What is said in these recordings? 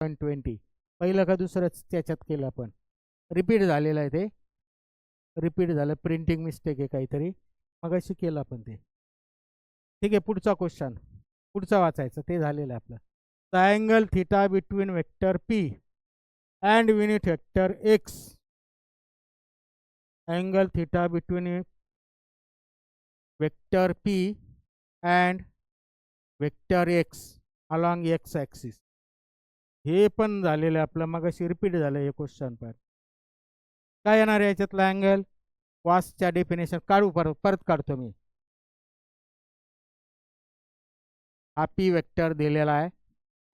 20 पहिलं का दुसरंच त्याच्यात केलं आपण, रिपीट झालेलं आहे ते, रिपीट झालं, प्रिंटिंग मिस्टेक आहे काहीतरी, मग अशी केलं आपण ते. ठीक आहे, पुढचा क्वेश्चन, पुढचा वाचायचं, ते झालेलं आहे आपलं. The angle theta between vector P and unit vector x, angle theta between vector P and vector x along x axis. हे पण झालेलं आहे आपलं, मग अशी रिपीट झालं हे क्वेश्चन. पण काय येणार आहे याच्यातला अँगल? कॉसच्या डेफिनेशन काढू, परत काढतो मी. हा पी वेक्टर दिलेला आहे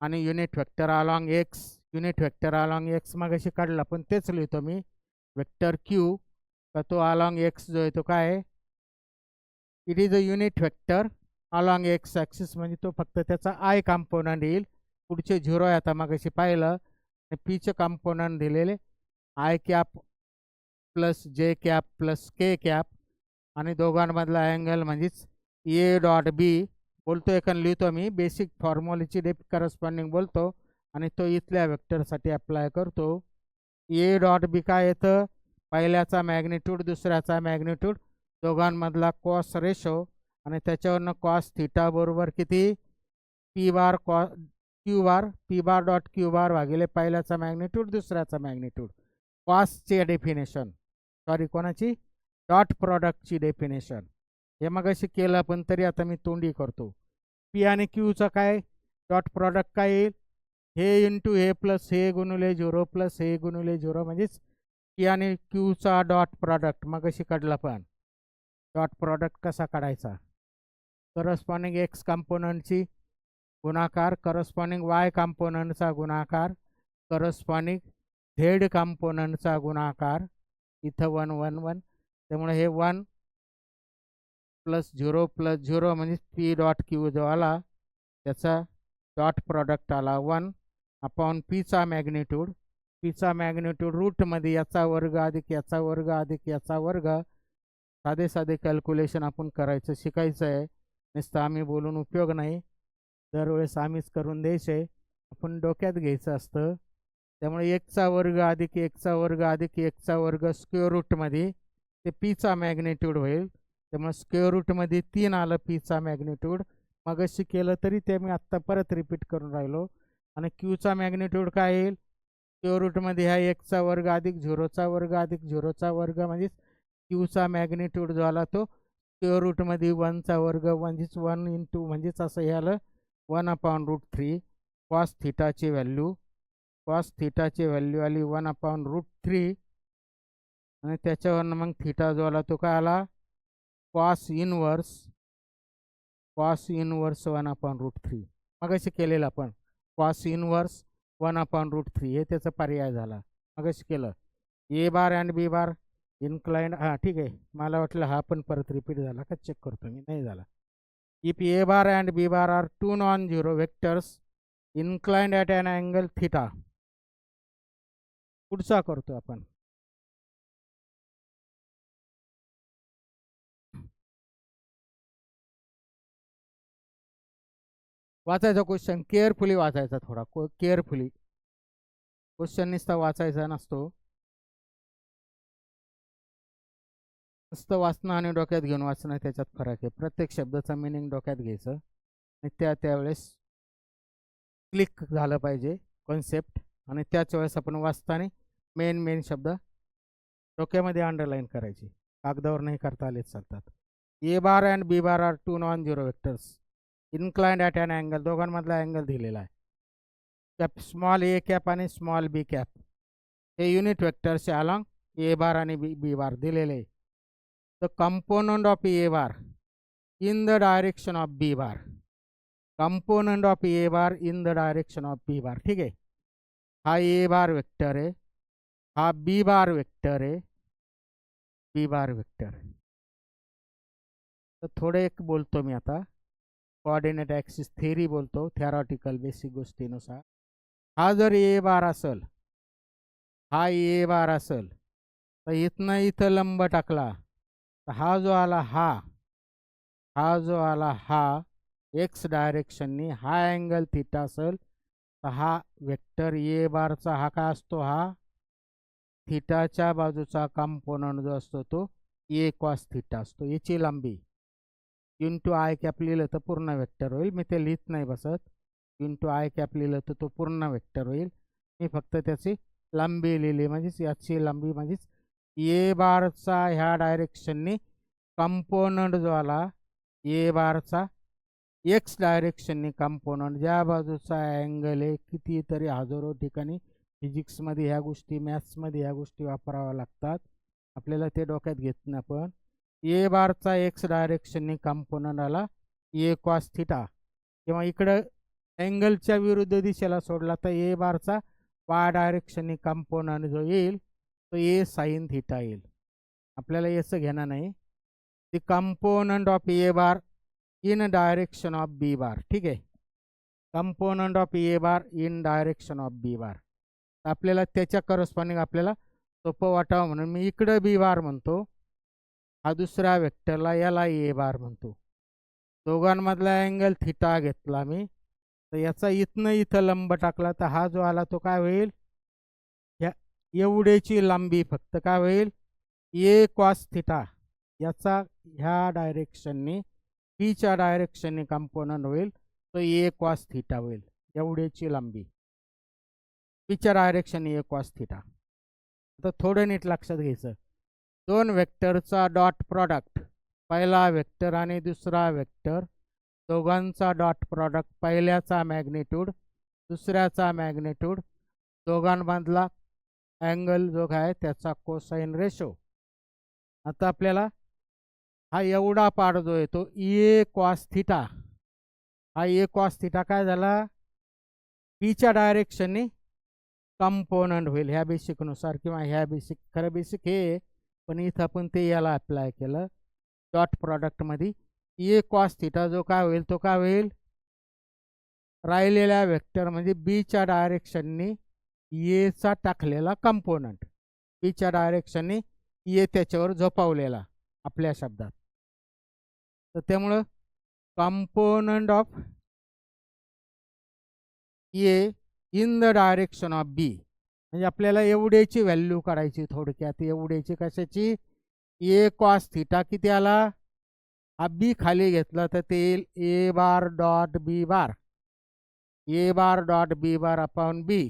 आणि unit vector along x, unit vector along x मग अशी काढला, पण तेच लिहितो मी. वेक्टर क्यू तर तो अलॉंग एक्स जो आहे तो काय आहे, it is a unit vector along x axis, म्हणजे तो फक्त त्याचा आय कॉम्पोनंट येईल. पुढचे झिरो आहे आता मग अशी पाहिलं, पीचे कॉम्पोनंट दिलेले आय कॅप प्लस जे कॅप प्लस के कॅप, आणि दोघांमधला अँगल म्हणजेच ए डॉट बी बोलतो, एकान लिहितो मी, बेसिक फॉर्म्युलेची डेप करस्पॉन्डिंग बोलतो आणि तो इथल्या वेक्टरसाठी अप्लाय करतो. ए डॉट बी काय येतं, पहिल्याचा मॅग्निट्यूड दुसऱ्याचा मॅग्निट्यूड, दोघांमधला कॉस रेशो, आणि त्याच्यावरनं कॉस थिटा बरोबर किती, पी बार क्यू बार, पी बार डॉट क्यू बार भागिले पहिल्याचा मॅग्निट्यूड दुसऱ्याचा मॅग्निट्यूड. कॉसचे डेफिनेशन, सॉरी कोणाची, डॉट प्रॉडक्टची डेफिनेशन. हे मग अशी केलं पण तरी आता मी तोंडी करतो. पी आणि क्यूचा काय डॉट प्रॉडक्ट काय येईल, हे इंटू हे प्लस हे गुणुले 0 प्लस हे गुणुले 0, म्हणजेच पी आणि क्यूचा डॉट प्रॉडक्ट. मग अशी काढला पण डॉट प्रॉडक्ट कसा काढायचा, करस्पॉन्डिंग एक्स कॉम्पोनंटची गुणाकार, करस्पॉन्डिंग वाय कॉम्पोनंटचा गुणाकार, करस्पॉन्डिंग झेड कॉम्पोनंटचा गुणाकार, इथं 1 1 1, त्यामुळे हे 1 प्लस 0 म्हणजे पी डॉट क्यू जो आला त्याचा डॉट प्रॉडक्ट आला 1 अपॉन पीचा मॅग्निट्यूड, पीचा मॅग्निट्यूड रूटमध्ये याचा वर्ग अधिक याचा वर्ग अधिक याचा वर्ग. साधे साधे कॅल्क्युलेशन आपण करायचं शिकायचं आहे, नुसतं आम्ही बोलून उपयोग नाही, दरवेळेस आम्हीच करून द्यायचे, आपण डोक्यात घ्यायचं असतं. त्यामुळे एकचा वर्ग अधिक एकचा वर्ग अधिक एकचा वर्ग स्क्वेअर रूटमध्ये ते पीचा मॅग्निट्यूड होईल, त्यामुळे स्क्वेअर रूटमध्ये 3 आलं पीचा मॅग्निट्यूड. मग अशी केलं तरी ते मी आत्ता परत रिपीट करून राहिलो. आणि क्यूचा मॅग्निट्यूड काय येईल, स्क्वेअर रूटमध्ये ह्या एकचा वर्ग अधिक 0चा वर्ग अधिक 0चा वर्ग, म्हणजेच क्यूचा मॅग्निट्यूड जो आला तो स्क्वेअर रूटमध्ये 1चा वर्ग, म्हणजेच 1 इंटू, म्हणजेच असं हे आलं 1/√3. कॉस थिटाची व्हॅल्यू, कॉस थिटाची व्हॅल्यू आली 1/√3, आणि त्याच्यावरनं मग थिटा जो आला तो काय आला, कॉस इनवर्स 1/√3. मग असे केलेलं आपण कॉस इनवर्स 1/√3, हे त्याचा पर्याय झाला. मग असे केलं ए bar and B bar inclined, हां ठीक आहे, मला वाटलं हा पण परत रिपीट झाला का, चेक करतो मी, नाही झाला. If A bar and B bar are 2 non-zero vectors inclined at an angle theta. पुढचा करतो आपण. वाचायचा क्वेश्चन, केअरफुली वाचायचा, थोडा केअरफुली. क्वेश्चन नुसता वाचायचा नसतो, नुसतं वाचणं आणि डोक्यात घेऊन वाचणं त्याच्यात फरक आहे. प्रत्येक शब्दाचा मिनिंग डोक्यात घ्यायचं आणि त्यावेळेस क्लिक झालं पाहिजे कॉन्सेप्ट, आणि त्याच वेळेस आपण वाचताना मेन शब्द डोक्यामध्ये अंडरलाईन करायची, कागदावर नाही करता आले चालतात. A bar and B bar are 2 non-zero vectors inclined at an angle, दोघांमधला अँगल दिलेला आहे. कॅप स्मॉल ए कॅप आणि स्मॉल बी कॅप हे युनिट वेक्टरचे अलॉंग ए बार आणि बी बार दिलेले. The component of A bar in the direction of B bar, component of A bar in the direction of B bar. ठीक आहे, हा ए बार vector आहे, हा B bar vector आहे, B bar vector. तर थोडे एक बोलतो मी आता, कोऑर्डिनेट ॲक्सिस थेरी बोलतो, थेरॉटिकल बेसिक गोष्टीनुसार. हा जर ए बार असेल, हा ए बार असेल, तर इथनं इथं लंब टाकला तर हा जो आला हा जो आला हा एक्स डायरेक्शननी, हा अँगल थिटा असेल, तर हा वेक्टर ए बारचा हा काय असतो, हा थिटाच्या बाजूचा कंपोनंट जो असतो तो ए कॉस थिटा असतो. याची लांबी इंटू आय कॅप लिहिलं तर पूर्ण वेक्टर होईल. मी ते लिहित नाही बसत. इंटू आय कॅप लिहिलं तर तो पूर्ण वेक्टर होईल. मी फक्त त्याची लांबी लिहिली, म्हणजेच याची लांबी म्हणजेच ए बारचा ह्या डायरेक्शननी कंपोनंट जो आला ए बारचा एक्स डायरेक्शननी कंपोनंट, ज्या बाजूचा अँगल आहे, कितीतरी हजारो ठिकाणी फिजिक्समध्ये ह्या गोष्टी, मॅथ्समध्ये ह्या गोष्टी वापराव्या लागतात, आपल्याला ते डोक्यात घेत नाही. पण ए बारचा एक्स डायरेक्शननी कंपोनंट आला ए कॉस थिटा, किंवा इकडं अँगलच्या विरुद्ध दिशेला सोडला तर ए बारचा वाय डायरेक्शननी कंपोनंट जो येईल तो ए साईन थिटा येईल. आपल्याला याचं घेणं नाही. The component of A bar in direction of B bar. ठीक आहे, component of A bar in direction of B bar. आपल्याला त्याच्या करस्पॉन्डिंग आपल्याला सोपं वाटावं म्हणून मी इकडं बी बार म्हणतो, हा दुसऱ्या वेक्टरला याला ए बार म्हणतो. दोघांमधला अँगल थिटा घेतला मी, तर याचा इथनं इथं लंब टाकला तर हा जो आला तो काय होईल, ह्या एवढ्याची लांबी फक्त काय होईल ए कॉस थिटा, याचा ह्या डायरेक्शननी बीच्या डायरेक्शनने कंपोनंट होईल तो ए कॉस थिटा होईल. एवढ्याची लांबी बीच्या डायरेक्शनने ए कॉस थिटा. आता थोडं नीट लक्षात घ्यायचं, दोन वेक्टरचा डॉट प्रॉडक्ट, पहिला वेक्टर आणि दुसरा वेक्टर, दोघांचा डॉट प्रॉडक्ट, पहिल्याचा मॅग्निट्यूड दुसऱ्याचा मॅग्निट्यूड, दोघांमधला अँगल जो आहे त्याचा कोसाइन रेशो. आता आपल्याला हा एवढा पार्ट जो येतो ए कॉस थिटा, हा ए कॉस थिटा काय झाला, बीच्या डायरेक्शनने कंपोनंट होईल ह्या बेसिकनुसार, किंवा ह्या बेसिक, खरं बेसिक हे, पण इथं आपण ते याला अप्लाय केलं डॉट प्रॉडक्टमध्ये. ए कॉस थिटा जो काय होईल तो काय होईल, राहिलेल्या वेक्टर म्हणजे बीच्या डायरेक्शनने एचा टाकलेला कंपोनंट, बीच्या डायरेक्शनने ए त्याच्यावर झोपावलेला आपल्या शब्दात. तर त्यामुळं component of A in the direction of B, म्हणजे आपल्याला एवढ्याची व्हॅल्यू काढायची. थोडक्यात एवढ्याची कशाची, ए कॉस थिटा किती आला, हा बी खाली घेतला तर ते येईल A bar dot B bar, A bar dot B bar upon B.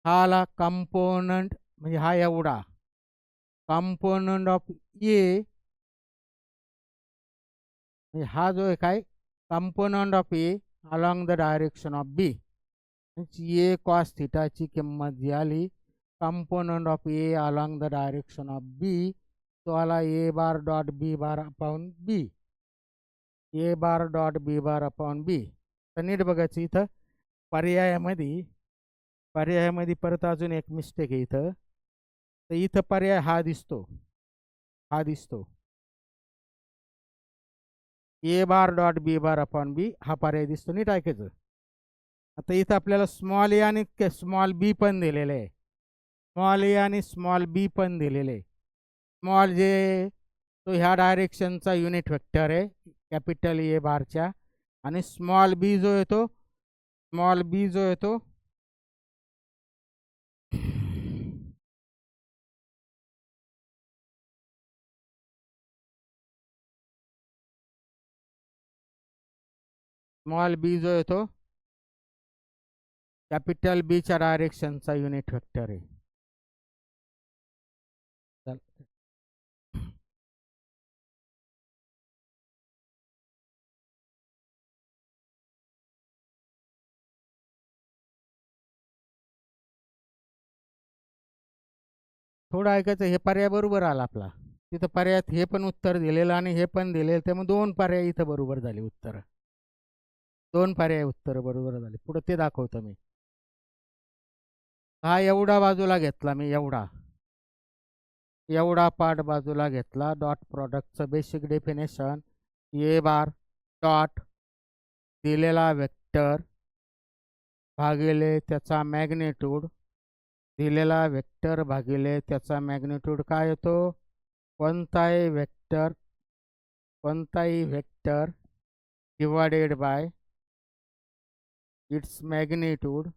हा आला कंपोनंट, म्हणजे हा एवढा कंपोनंट ऑफ ए, म्हणजे हा जो आहे काय component of A along the direction of B. A cos थिटाची किंमत जी आली component of A along the direction of B, तो आला A bar dot B bar upon B, A bar dot B bar upon B. तर नीट बघायचं, इथं पर्यायामध्ये परत अजून एक मिस्टेक आहे इथं. तर इथं पर्याय हा दिसतो, हा दिसतो ए bar dot B bar upon B, हा पर्याय दिसतो. नीट ऐकायचं. आता इथं आपल्याला स्मॉल ए आणि स्मॉल बी पण दिलेले आहे, स्मॉल ए आणि स्मॉल बी पण दिलेले आहे. स्मॉल जे तो ह्या डायरेक्शनचा युनिट वेक्टर आहे कॅपिटल ए बारच्या, आणि स्मॉल बी जो येतो, स्मॉल बी जो येतो स्मॉल बी जो येतो कॅपिटल बीच्या डायरेक्शनचा युनिट वेक्टर आहे. थोडं ऐकायचं, हे पर्याय बरोबर आला आपला. तिथं पर्यायात हे पण उत्तर दिलेलं आणि हे पण दिलेलं, त्यामुळे दोन पर्याय इथं बरोबर झाले उत्तर, दोन पर्याय उत्तर बरोबर झाले. पुढे ते दाखवतो मी. हा एवढा बाजूला घेतला मी, एवढा पार्ट बाजूला घेतला. डॉट प्रॉडक्टचं बेसिक डेफिनेशन, ए बार डॉट दिलेला वेक्टर भागिले त्याचा मॅग्निट्यूड, दिलेला वेक्टर भागिले त्याचा मॅग्निट्यूड काय येतो, कोणताही vector divided by it's magnitude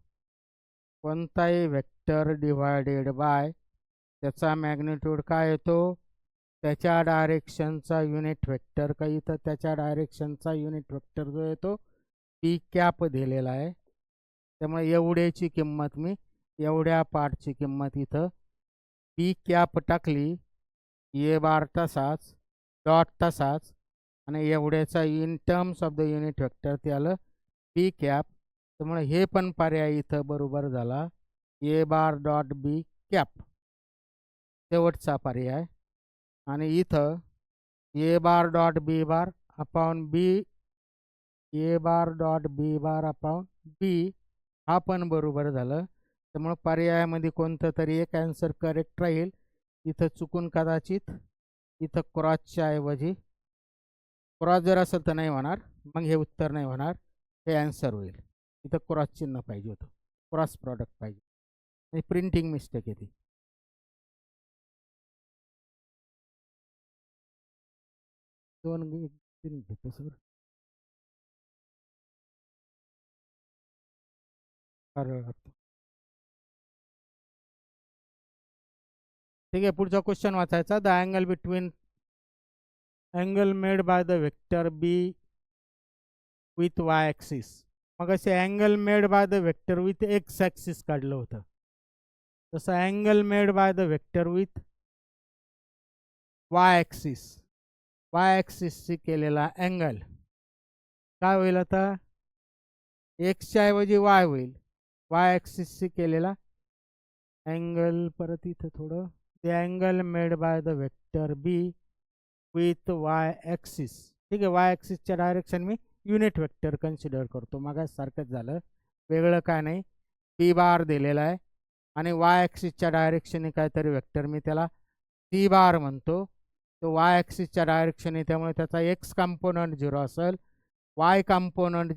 कोणताही वेक्टर डिवायडेड बाय त्याचा मॅग्निट्यूड काय येतो त्याच्या डायरेक्शनचा युनिट वेक्टर का इथं त्याच्या डायरेक्शनचा युनिट वेक्टर जो येतो पी कॅप दिलेला आहे. त्यामुळे एवढ्याची किंमत मी एवढ्या पार्टची किंमत इथं पी कॅप टाकली ए बार तसाच डॉट तसाच आणि एवढ्याचा in terms of the unit vector ते आलं पी कॅप. त्यामुळे हे पण पर्याय इथं बरोबर झाला ए बार डॉट बी कॅप शेवटचा पर्याय. आणि इथं A bar dot B bar upon B A bar dot B bar upon B हा पण बरोबर झालं. त्यामुळे पर्यायामध्ये कोणतं तरी एक ॲन्सर करेक्ट राहील. इथं चुकून कदाचित इथं क्रॉसच्या ऐवजी क्रॉस जर असेल तर नाही होणार, मग हे उत्तर नाही होणार, हे ॲन्सर होईल. इथं क्रॉस चिन्ह पाहिजे होतं, क्रॉस प्रॉडक्ट पाहिजे. आणि प्रिंटिंग मिस्टेक येते. दोन घेतो सर ठीक आहे. पुढचा क्वेश्चन वाचायचा. The angle between angle made by the vector B with Y axis. मग असे angle made by the vector with X axis काढलं होतं, तसं angle made by the vector with Y axis, Y ॲक्सिसशी केलेला अँगल काय होईल आता एक्सच्या ऐवजी वाय होईल. वाय ॲक्सिसशी केलेला अँगल परत इथं थोडं the angle made by the vector B with Y axis. ठीक आहे. वाय ॲक्सिसच्या डायरेक्शन मी युनिट वेक्टर कन्सिडर करतो. मग सारखंच झालं, वेगळं काय नाही. बी बार दिलेला आहे आणि वाय ॲक्सिसच्या डायरेक्शनने काहीतरी वेक्टर मी त्याला सी बार म्हणतो. तो वाय ॲक्सिसच्या डायरेक्शनने, त्यामुळे त्याचा एक्स कंपोनंट 0 असेल, वाय कंपोनंट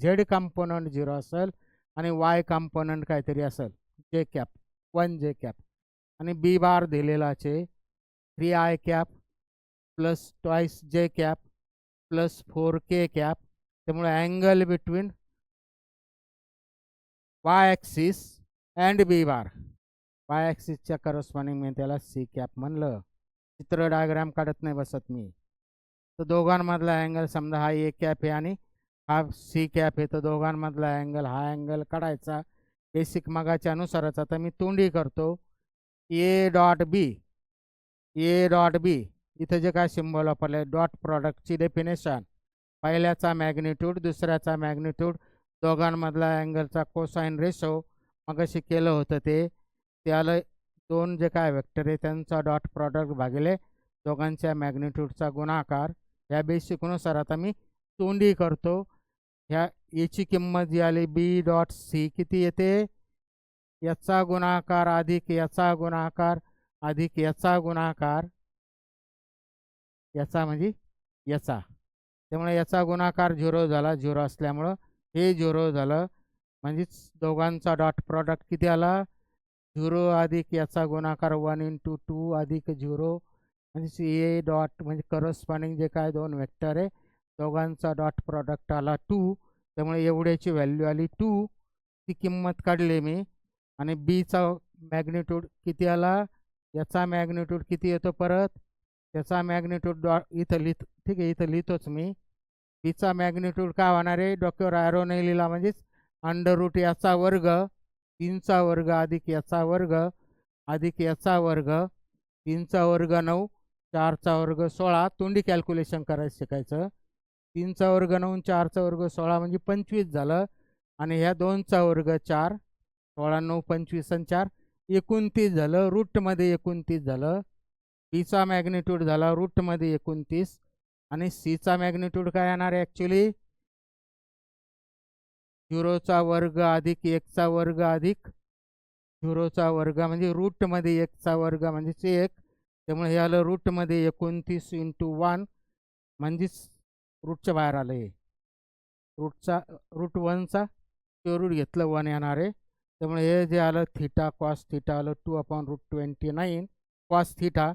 झेड कंपोनंट 0 असेल आणि वाय कंपोनंट काहीतरी असेल जे कॅप 1 जे कॅप. आणि बी बार दिलेलाचे 3i cap plus twice J cap plus 4k cap. त्यामुळे angle between Y axis and B bar, Y ॲक्सिसच्या करस्पॉन्डिंग मी त्याला सी कॅप म्हणलं. चित्र डायग्राम काढत नाही बसत मी. तर दोघांमधला अँगल समजा हा ए कॅप आहे आणि हा सी कॅप आहे, तर दोघांमधला अँगल हा अँगल काढायचा बेसिक मगाच्या अनुसारच. आता मी तोंडी करतो. ए डॉट बी, ए डॉट बी इथं जे काय सिम्बॉल वापरले डॉट प्रॉडक्टची डेफिनेशन, पहिल्याचा मॅग्निट्यूड दुसऱ्याचा मॅग्निट्यूड दोघांमधला अँगलचा कोसाइन रेशो मगाशी केलं होतं ते त्याला दोन जे काय वेक्टर आहे त्यांचा डॉट प्रॉडक्ट भागिले दोघांच्या मॅग्निट्यूडचा गुणाकार. ह्या बेसिकनुसार आता मी तोंडी करतो. ह्या याची किंमत जी आली बी डॉट सी किती येते, याचा गुणाकार अधिक याचा गुणाकार अधिक याचा गुणाकार, याचा म्हणजे याचा. त्यामुळे याचा गुणाकार 0 झाला, 0 असल्यामुळं हे 0 झालं. म्हणजेच दोघांचा डॉट प्रॉडक्ट किती आला 0 अधिक याचा गुणाकार 1 × 2 अधिक 0 म्हणजे ए डॉट म्हणजे करस्पॉन्डिंग जे काय दोन वेक्टर आहे दोघांचा डॉट प्रॉडक्ट आला 2. त्यामुळे एवढ्याची व्हॅल्यू आली 2. ती किंमत काढली मी. आणि बीचा मॅग्निट्यूड किती आला, याचा मॅग्निट्यूड किती येतो परत त्याचा मॅग्निट्यूड डॉट इथं लिहित, ठीक आहे इथं लिहितोच मी. बीचा मॅग्निट्यूड काय होणार आहे, डोक्यावर ॲरो नाही लिहिला म्हणजेच अंडर रूट याचा वर्ग 3चा वर्ग अधिक याचा वर्ग अधिक याचा वर्ग 3चा वर्ग 9 4चा वर्ग 16. तोंडी कॅल्क्युलेशन करायचं शिकायचं. 3चा वर्ग 9 4चा वर्ग 16 म्हणजे 25 झालं. आणि ह्या 2चा वर्ग 4 16 9 25 आणि 4 29 झालं. रूटमध्ये 29 झालं. बीचा मॅग्निट्यूड झाला रूटमध्ये 29 आणि सीचा मॅग्निट्यूड काय येणार आहे ॲक्च्युली 0चा वर्ग अधिक 1चा वर्ग अधिक 0चा वर्ग म्हणजे रूटमध्ये 1चा वर्ग म्हणजेच 1. त्यामुळे हे आलं रूटमध्ये 29 × 1 म्हणजेच रूटच्या बाहेर आलं हे रूट 1चा तो रूट घेतलं 1 येणार आहे. त्यामुळे हे जे आलं थीटा कॉस थीटा आलं 2/√29 कॉस थीटा.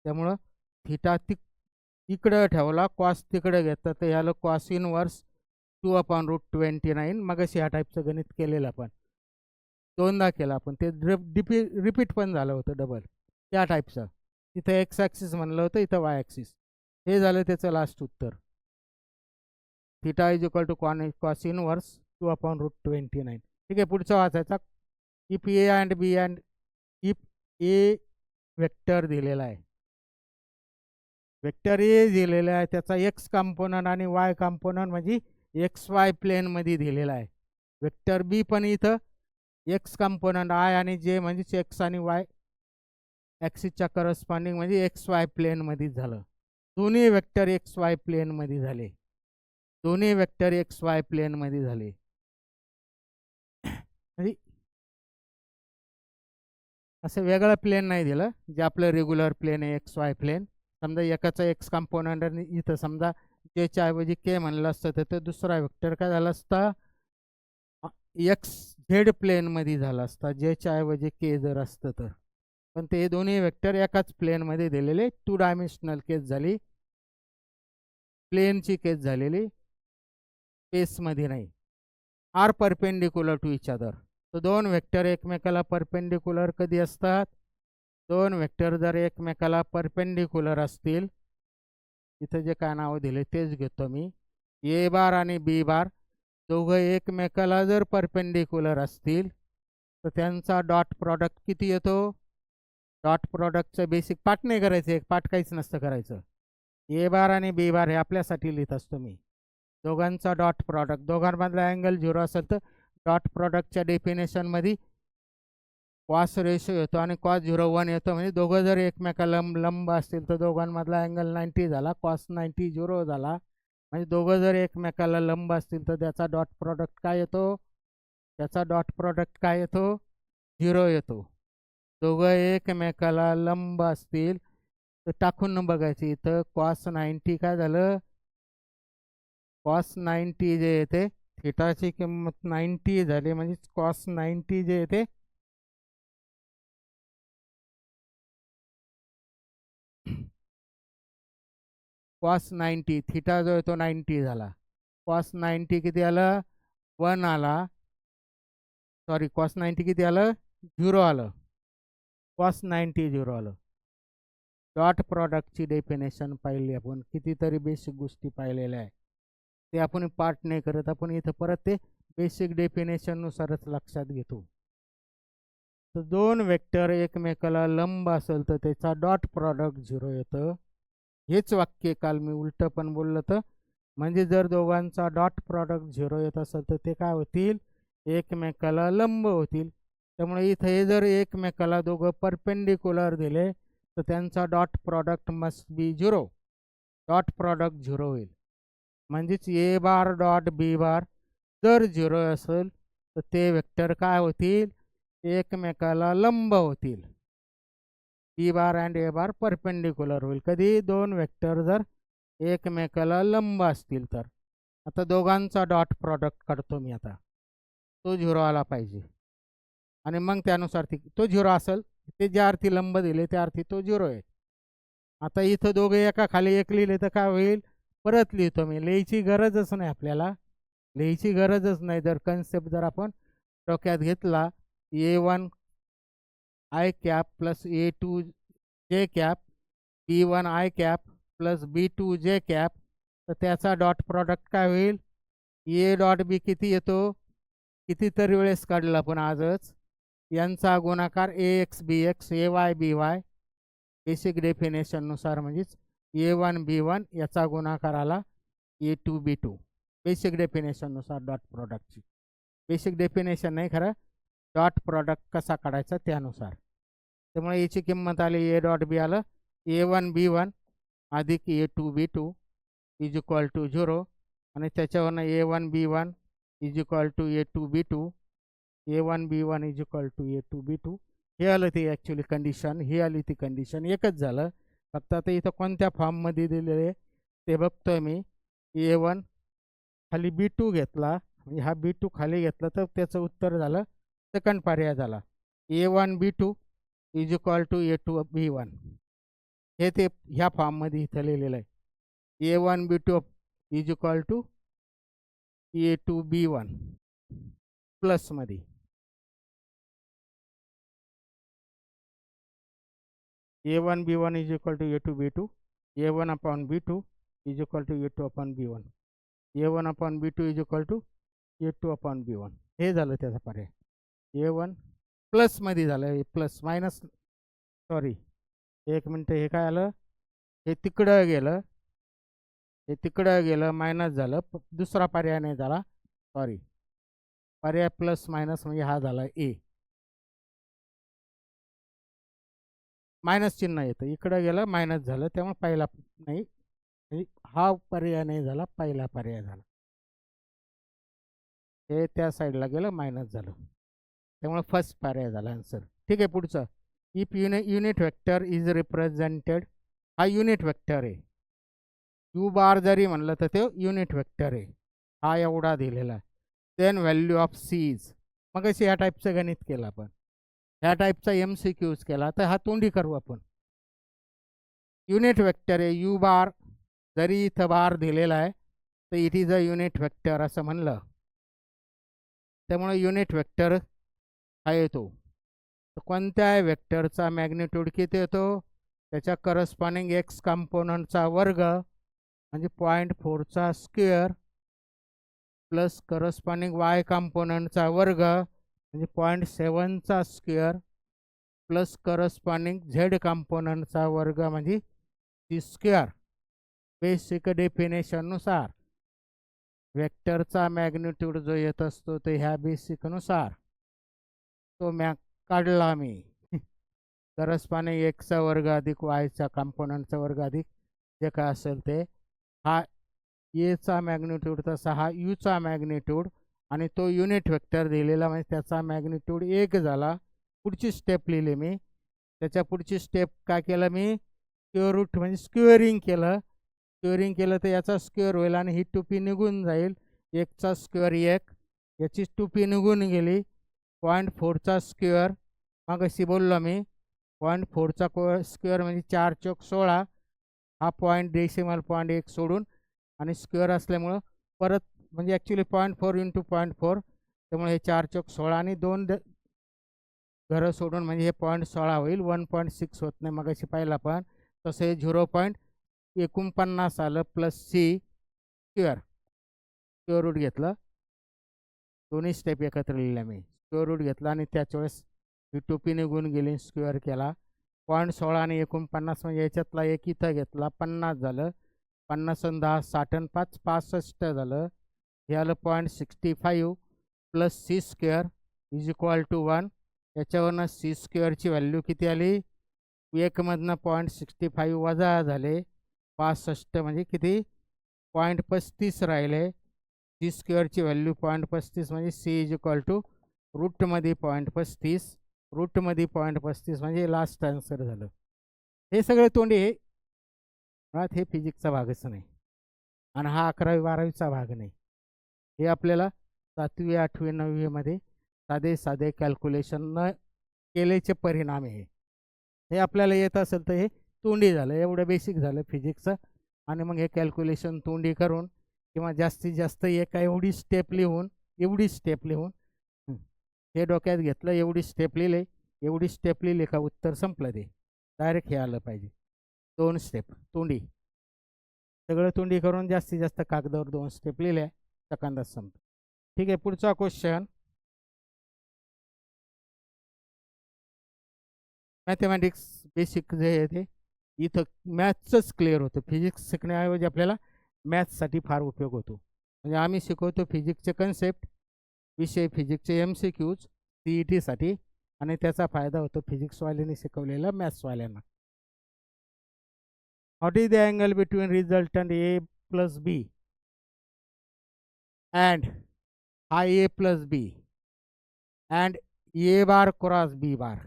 त्यामुळं थीटा इकडं ठेवला कॉस तिकडं घेतलं तर हे आलं कॉस इनवर्स 2/√29. मगाशी ह्या टाईपचं गणित केलेलं आपण दोनदा केलं आपण, ते रिपीट पण झालं होतं डबल त्या टाईपचं. इथं एक्स ॲक्सिस म्हणलं होतं, इथं वाय ॲक्सिस. हे झालं त्याचं लास्ट उत्तर. Theta is equal to cos inverse 2/√29. ठीक आहे, पुढचा वाचायचा. If A and B and if A vector दिलेला आहे, वेक्टर ए दिलेला आहे, त्याचा एक्स कॉम्पोनंट आणि वाय कॉम्पोनंट म्हणजे एक्स वाय प्लेनमध्ये दिलेला आहे. वेक्टर बी पण इथं एक्स कॉम्पोनंट आय आणि जे म्हणजेच एक्स आणि वाय ॲक्सिसच्या करस्पॉन्डिंग म्हणजे एक्स वाय प्लेनमध्ये झालं. दोन्ही वेक्टर एक्स वाय प्लेनमध्ये झाले, दोन्ही वेक्टर एक्स वाय प्लेनमध्ये झाले. म्हणजे असं वेगळं प्लेन नाही दिलं, जे आपलं रेग्युलर प्लेन आहे एक्स वाय प्लेन. समजा एकाचा एक्स कॉम्पोनंट आणि इथं समजा जेच्या ऐवजी के म्हणलं असतं तर दुसरा वेक्टर काय झाला असता, एक्स झेड प्लेनमध्ये झाला असता जेच्या ऐवजी के जर असतं तर. पण ते दोन्ही वेक्टर एकाच प्लेनमध्ये दिलेले, 2 डायमेन्शनल केस झाली, प्लेनची केस झालेली, स्पेसमध्ये नाही. Are perpendicular to each other. तर दोन वेक्टर एकमेकाला परपेंडिक्युलर कधी असतात, दोन वेक्टर जर एकमेकाला परपेंडिक्युलर असतील, इथं जे काय नाव दिले तेच घेतो मी, ए बार आणि बी बार दोघं एकमेकाला जर परपेंडिक्युलर असतील तर त्यांचा डॉट प्रॉडक्ट किती येतो. डॉट प्रॉडक्टचं बेसिक पाठ नाही करायचं, एक पाठ काहीच नसतं करायचं. ए बार आणि बी बार हे आपल्यासाठी लिहित असतो मी. दोघांचा डॉट प्रॉडक्ट, दोघांमधला अँगल 0 असेल तर डॉट प्रॉडक्टच्या डेफिनेशनमध्ये कॉस रेशो येतो आणि कॉस 0 येतो. म्हणजे दोघं जर एकमेकाला लंब असतील तर दोघांमधला अँगल 90 झाला, कॉस 90 0 झाला. म्हणजे दोघं जर एकमेकाला लंब असतील तर त्याचा डॉट प्रॉडक्ट काय येतो, त्याचा डॉट प्रॉडक्ट काय येतो, 0 येतो. दोघं एकमेकाला लंब असतील तर टाकून बघायचं, इथं कॉस 90 काय झालं, कॉस 90 जे येते, थिटाची किंमत 90 झाली म्हणजे कॉस 90 जे येते कॉस 90, थिटा जो आहे तो 90 झाला. कॉस 90 किती आलं, 1 आला. सॉरी, कॉस 90 किती आलं, 0 आलं. कॉस 90 0 आलं. डॉट प्रॉडक्टची डेफिनेशन पाहिली आपण, कितीतरी बेसिक गोष्टी पाहिलेल्या आहे, ते आपण पाठ नाही करत. आपण इथं परत ते बेसिक डेफिनेशननुसारच लक्षात घेतो. तर दोन वेक्टर एकमेकाला लंब असेल तर त्याचा डॉट प्रॉडक्ट 0 येतं. हेच वाक्य काल मी उलटं पण बोललं तर, म्हणजे जर दोघांचा डॉट प्रॉडक्ट 0 येत असेल तर ते काय होतील, एकमेकाला लंब होतील. त्यामुळे इथं हे जर एकमेकाला दोघं परपेंडिक्युलर दिले तर त्यांचा dot product must be 0. Dot product 0 होईल. म्हणजेच ए बार डॉट बी बार जर 0 असेल तर ते वेक्टर काय होतील, एकमेकाला लंब होतील. B bar and A bar perpendicular होईल कधी, दोन वेक्टर जर एकमेकाला लंब असतील तर. आता दोघांचा डॉट प्रॉडक्ट काढतो मी आता, तो 0 आला पाहिजे आणि मग त्यानुसार तो 0 असेल, ते ज्या अर्थी लंब दिले त्या अर्थी तो 0 आहे. आता इथं दोघे एका खाली एक लिहिले तर काय होईल, परत लिहितो मी, लिहायची गरजच नाही आपल्याला, लिहायची गरजच नाही. जर कन्सेप्ट जर आपण डोक्यात घेतला, A1 I cap plus A2 जे cap, B1 I cap plus B2 जे कॅप, तर त्याचा डॉट प्रॉडक्ट काय होईल, ए डॉट बी किती येतो, कितीतरी वेळेस काढला आपण आजच, यांचा गुणाकार AX BX AY BY basic डेफिनेशननुसार, म्हणजेच A1 B1 याचा गुणाकार आला A2 B2 बेसिक डेफिनेशननुसार डॉट प्रॉडक्टची. बेसिक डेफिनेशन नाही खरं, डॉट प्रॉडक्ट कसा काढायचा त्यानुसार. त्यामुळे याची किंमत आली ए डॉट बी आलं A1 B1 अधिक A2 B2 is equal to 0 आणि त्याच्यावरनं A1 B1 is equal to A2 B2, A1 B1 is equal to A2 B2. हे आलं ते ॲक्च्युली कंडिशन, ही आली ती कंडिशन, एकच झालं. फक्त आता इथं कोणत्या फॉर्ममध्ये दिलेले ते बघतोय मी. A1 खाली B2 घेतला, म्हणजे हा B2 खाली घेतला तर त्याचं उत्तर झालं, सेकंड पर्याय झाला A1 B2 is equal to A2 B1. हे ते ह्या फॉर्ममध्ये इथं लिहिलेलं आहे. A1 B2 is equal to A2B1 प्लसमध्ये A1B1 is equal to A2B2, A1/B2 is equal to A2/B1, A1/B2 is equal to A2/B1. हे झालं त्याचा पर्याय. A1 प्लसमध्ये झालं, हे प्लस मायनस, सॉरी एक मिनटं, हे काय आलं, हे तिकडं गेलं, हे तिकडं गेलं, मायनस झालं, दुसरा पर्याय नाही झाला, सॉरी, पर्याय प्लस मायनस म्हणजे हा झाला ए, मायनस चिन्ह येतं, इकडं गेलं मायनस झालं, त्यामुळे पहिला नाही, हा पर्याय नाही झाला, पहिला पर्याय झाला, हे त्या साईडला गेलं मायनस झालं, त्यामुळे फर्स्ट पर्याय झाला आन्सर. ठीक आहे, पुढचं. If unit vector is represented, हा युनिट वेक्टर आहे, यू बार जरी म्हणलं तर ते युनिट वेक्टर आहे, हा एवढा दिलेला आहे. देन व्हॅल्यू ऑफ सीज, मग अशी ह्या टाईपचं गणित केलं आपण, ह्या टाईपचा MCQज केला, तर हा तोंडी करू आपण. युनिट वेक्टर आहे, यू बार जरी इथं बार दिलेला आहे तर it is a unit vector असं म्हणलं, त्यामुळे युनिट वेक्टर हा येतो. तर कोणत्या वेक्टरचा मॅग्निट्यूड किती येतो, त्याच्या करस्पॉन्डिंग एक्स कंपोनंटचा वर्ग म्हणजे 0.4चा स्क्वेअर प्लस करस्पॉन्डिंग वाय कंपोनंटचा वर्ग म्हणजे 0.7चा स्क्वेअर प्लस करस्पॉन्डिंग झेड कंपोनंटचा वर्ग म्हणजे सी स्क्वेअर. बेसिक डेफिनेशननुसार वेक्टरचा मॅग्निट्यूड जो येत असतो ते ह्या बेसिकनुसार तो काढला मी, करस्पॉन्डिंग एक्सचा वर्ग अधिक वायचा कंपोनंटचा वर्ग अधिक जे काय असेल ते, हा एचा मॅग्निट्यूड तसा हा यूचा मॅग्निट्यूड, आणि तो युनिट वेक्टर दिलेला म्हणजे त्याचा मॅग्निट्यूड 1 झाला. पुढची स्टेप लिहिली मी, त्याच्या पुढची स्टेप काय केलं मी, स्क्वेअर रूट म्हणजे स्क्वेअरिंग केलं, स्क्वेअरिंग केलं तर याचा स्क्वेअर होईल आणि ही टुपी निघून जाईल, 1चा स्क्वेअर 1, याची टुपी निघून गेली, 0.4चा स्क्वेअर, मग अशी बोललो मी 0.4चा स्क्वेअर म्हणजे 4 चौक 16, हा पॉईंट डेसिमल पॉईंट 1 सोडून आणि स्क्वेअर असल्यामुळं परत म्हणजे ॲक्च्युली 0.4 इंटू 0.4, त्यामुळे हे 4 चौक 16 आणि 2 घरं सोडून म्हणजे हे 0.16 होईल, 1.6 होत नाही, मग अशी पाहिलं आपण, तसं हे 0.49 आलं plus C square, square root घेतलं, दोन्ही स्टेप एकत्र लिहिल्या मी, स्क्वेअर रूट घेतला आणि त्याच्या वेळेस ही टोपी निघून गेली, स्क्वेअर केला, 0.16 आणि 49 म्हणजे याच्यातला एक इथं घेतला, 50 झालं, 50 आणि 10 60 आणि 5 65 झालं, हे आलं 0.65 plus C square is equal to 1, याच्यावरनं सी स्क्वेअरची व्हॅल्यू किती आली, 1मधनं 0.65 वजा झाले, 65 म्हणजे किती 0.35 राहिले, सी स्क्वेअरची व्हॅल्यू 0.35 म्हणजे सी इज इक्वल टू रूटमध्ये 0.35, रूटमध्ये 0.35 म्हणजे लास्ट आन्सर झालं. हे सगळे तोंडी हे मुळात हे फिजिक्सचा भागच नाही आणि हा 11वी 12वीचा भाग नाही, हे आपल्याला 7वी 8वी 9वीमध्ये साधे साधे कॅल्क्युलेशन न केल्याचे परिणाम आहे. हे आपल्याला येत असेल तर हे तोंडी झालं, एवढं बेसिक झालं फिजिक्सचं, आणि मग हे कॅल्क्युलेशन तोंडी करून किंवा जास्तीत जास्त एवढी स्टेप लिहून हे डोक्यात घेतलं, एवढी स्टेप लिहिली का उत्तर संपलं, ते डायरेक्ट हे आलं पाहिजे. 2 स्टेप तोंडी, सगळं तोंडी करून जास्तीत जास्त कागदावर 2 स्टेप लिहिल्या, सेकंदात संपतं. ठीक आहे, पुढचा क्वेश्चन. मॅथमॅटिक्स बेसिक जे आहे ते इथं मॅथ्सच क्लिअर होतं, फिजिक्स शिकण्याऐवजी आपल्याला मॅथ्ससाठी फार उपयोग होतो. म्हणजे आम्ही शिकवतो फिजिक्सचे कन्सेप्ट, विषय फिजिक्सचे MCQज CETसाठी, आणि त्याचा फायदा होतो फिजिक्सवाल्यांनी शिकवलेला मॅथ्सवाल्यांना. What is the angle between resultant A plus B and हा A plus B and A bar cross B bar.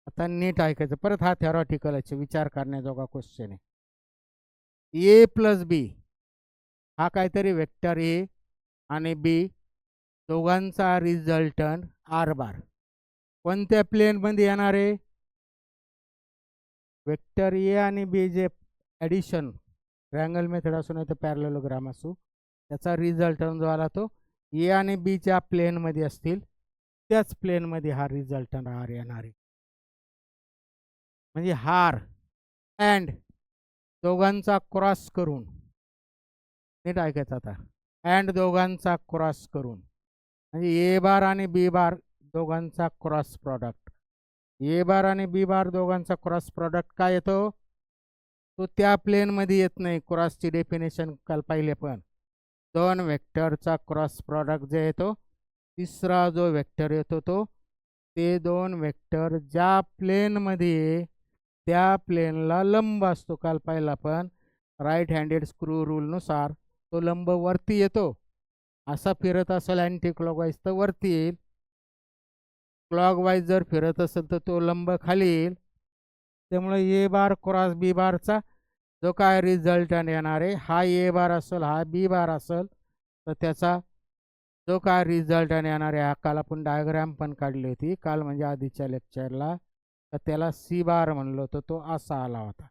आता नीट ऐकायचं, परत हा थेरॉटिकल आहे, विचार करण्याजोगा क्वेश्चन आहे. A प्लस B हा काहीतरी वेक्टर A आणि B दोघांचा रिझल्टंट R बार कोणत्या प्लेनमध्ये येणार आहे, वेक्टर A आणि B जे ॲडिशन ट्रायंगल मेथड असू नाही तर पॅरलेलोग्राम असू, त्याचा रिझल्टंट जो आला तो ए आणि बीच्या प्लेनमध्ये असतील त्याच प्लेनमध्ये हा रिझल्टंट आर येणार आहे. म्हणजे हार अँड दोघांचा क्रॉस करून, नीट ऐकायचं आता, अँड दोघांचा क्रॉस करून म्हणजे ए बार आणि बी बार दोघांचा क्रॉस प्रॉडक्ट. ए बार आणि बी बार दोघांचा क्रॉस प्रॉडक्ट काय येतो, तो त्या प्लेनमध्ये येत नाही. क्रॉसची डेफिनेशन काल पाहिले. पण दोन वेक्टरचा क्रॉस प्रॉडक्ट जे येतो, तिसरा जो वेक्टर येतो तो ते दोन वेक्टर ज्या प्लेनमध्ये त्या प्लेनला लंब असतो. काल पाहिला पण राईट हँडेड स्क्रू रूलनुसार तो लंब वरती येतो. असा फिरत असेल अँटी क्लॉकवाईज तर वरती येईल, क्लॉकवाईज जर फिरत असेल तर तो लंब खाली येईल. त्यामुळे ए बार क्रॉस बी बारचा जो काय रिझल्टंट येणार आहे, हा ए बार असेल हा बी बार असेल तर त्याचा जो काय रिझल्टंट येणार आहे, हा काल आपण डायग्राम पण काढली होती काल म्हणजे आधीच्या लेक्चरला, तर त्याला सी बार म्हणलो होतो, तो असा आला होता.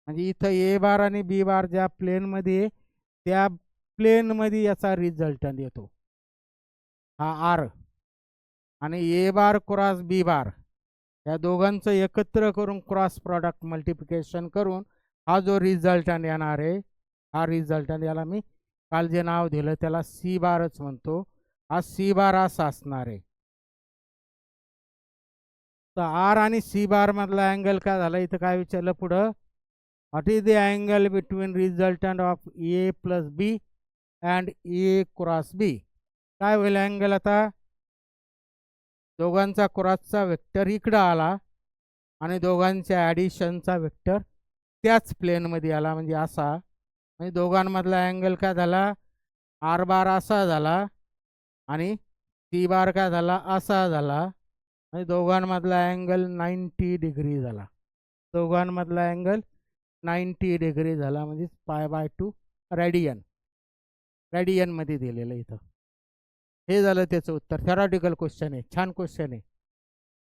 म्हणजे इथं ए बार आणि बी बार ज्या प्लेनमध्ये त्या प्लेनमध्ये याचा रिझल्टंट येतो हा आर. आणि ए बार क्रॉस बी बार या दोघांचं एकत्र करून क्रॉस प्रॉडक्ट मल्टिप्लिकेशन करून हा जो रिझल्टंट येणार आहे, हा रिझल्टंट याला मी काल जे नाव दिलं त्याला सी बारच म्हणतो. हा सी बार असा असणार आहे. तर आर आणि सी बार मधला अँगल काय झाला, इथं काय विचारलं पुढं, what is the angle between resultant of A plus B and A cross B. काय होईल अँगल आता, दोघांचा क्रॉसचा वेक्टर इकडं आला आणि दोघांच्या ॲडिशनचा वेक्टर त्याच प्लेनमध्ये आला म्हणजे असा. म्हणजे दोघांमधला अँगल काय झाला, आर बार असा झाला आणि सी बार काय झाला, असा झाला. म्हणजे दोघांमधला अँगल 90 डिग्री झाला. दोघांमधला अँगल 90 डिग्री झाला म्हणजे π/2 रेडियन. रेडियनमध्ये दिलेलं इथं. हे झालं त्याचं उत्तर. थेरॉटिकल क्वेश्चन आहे, छान क्वेश्चन आहे.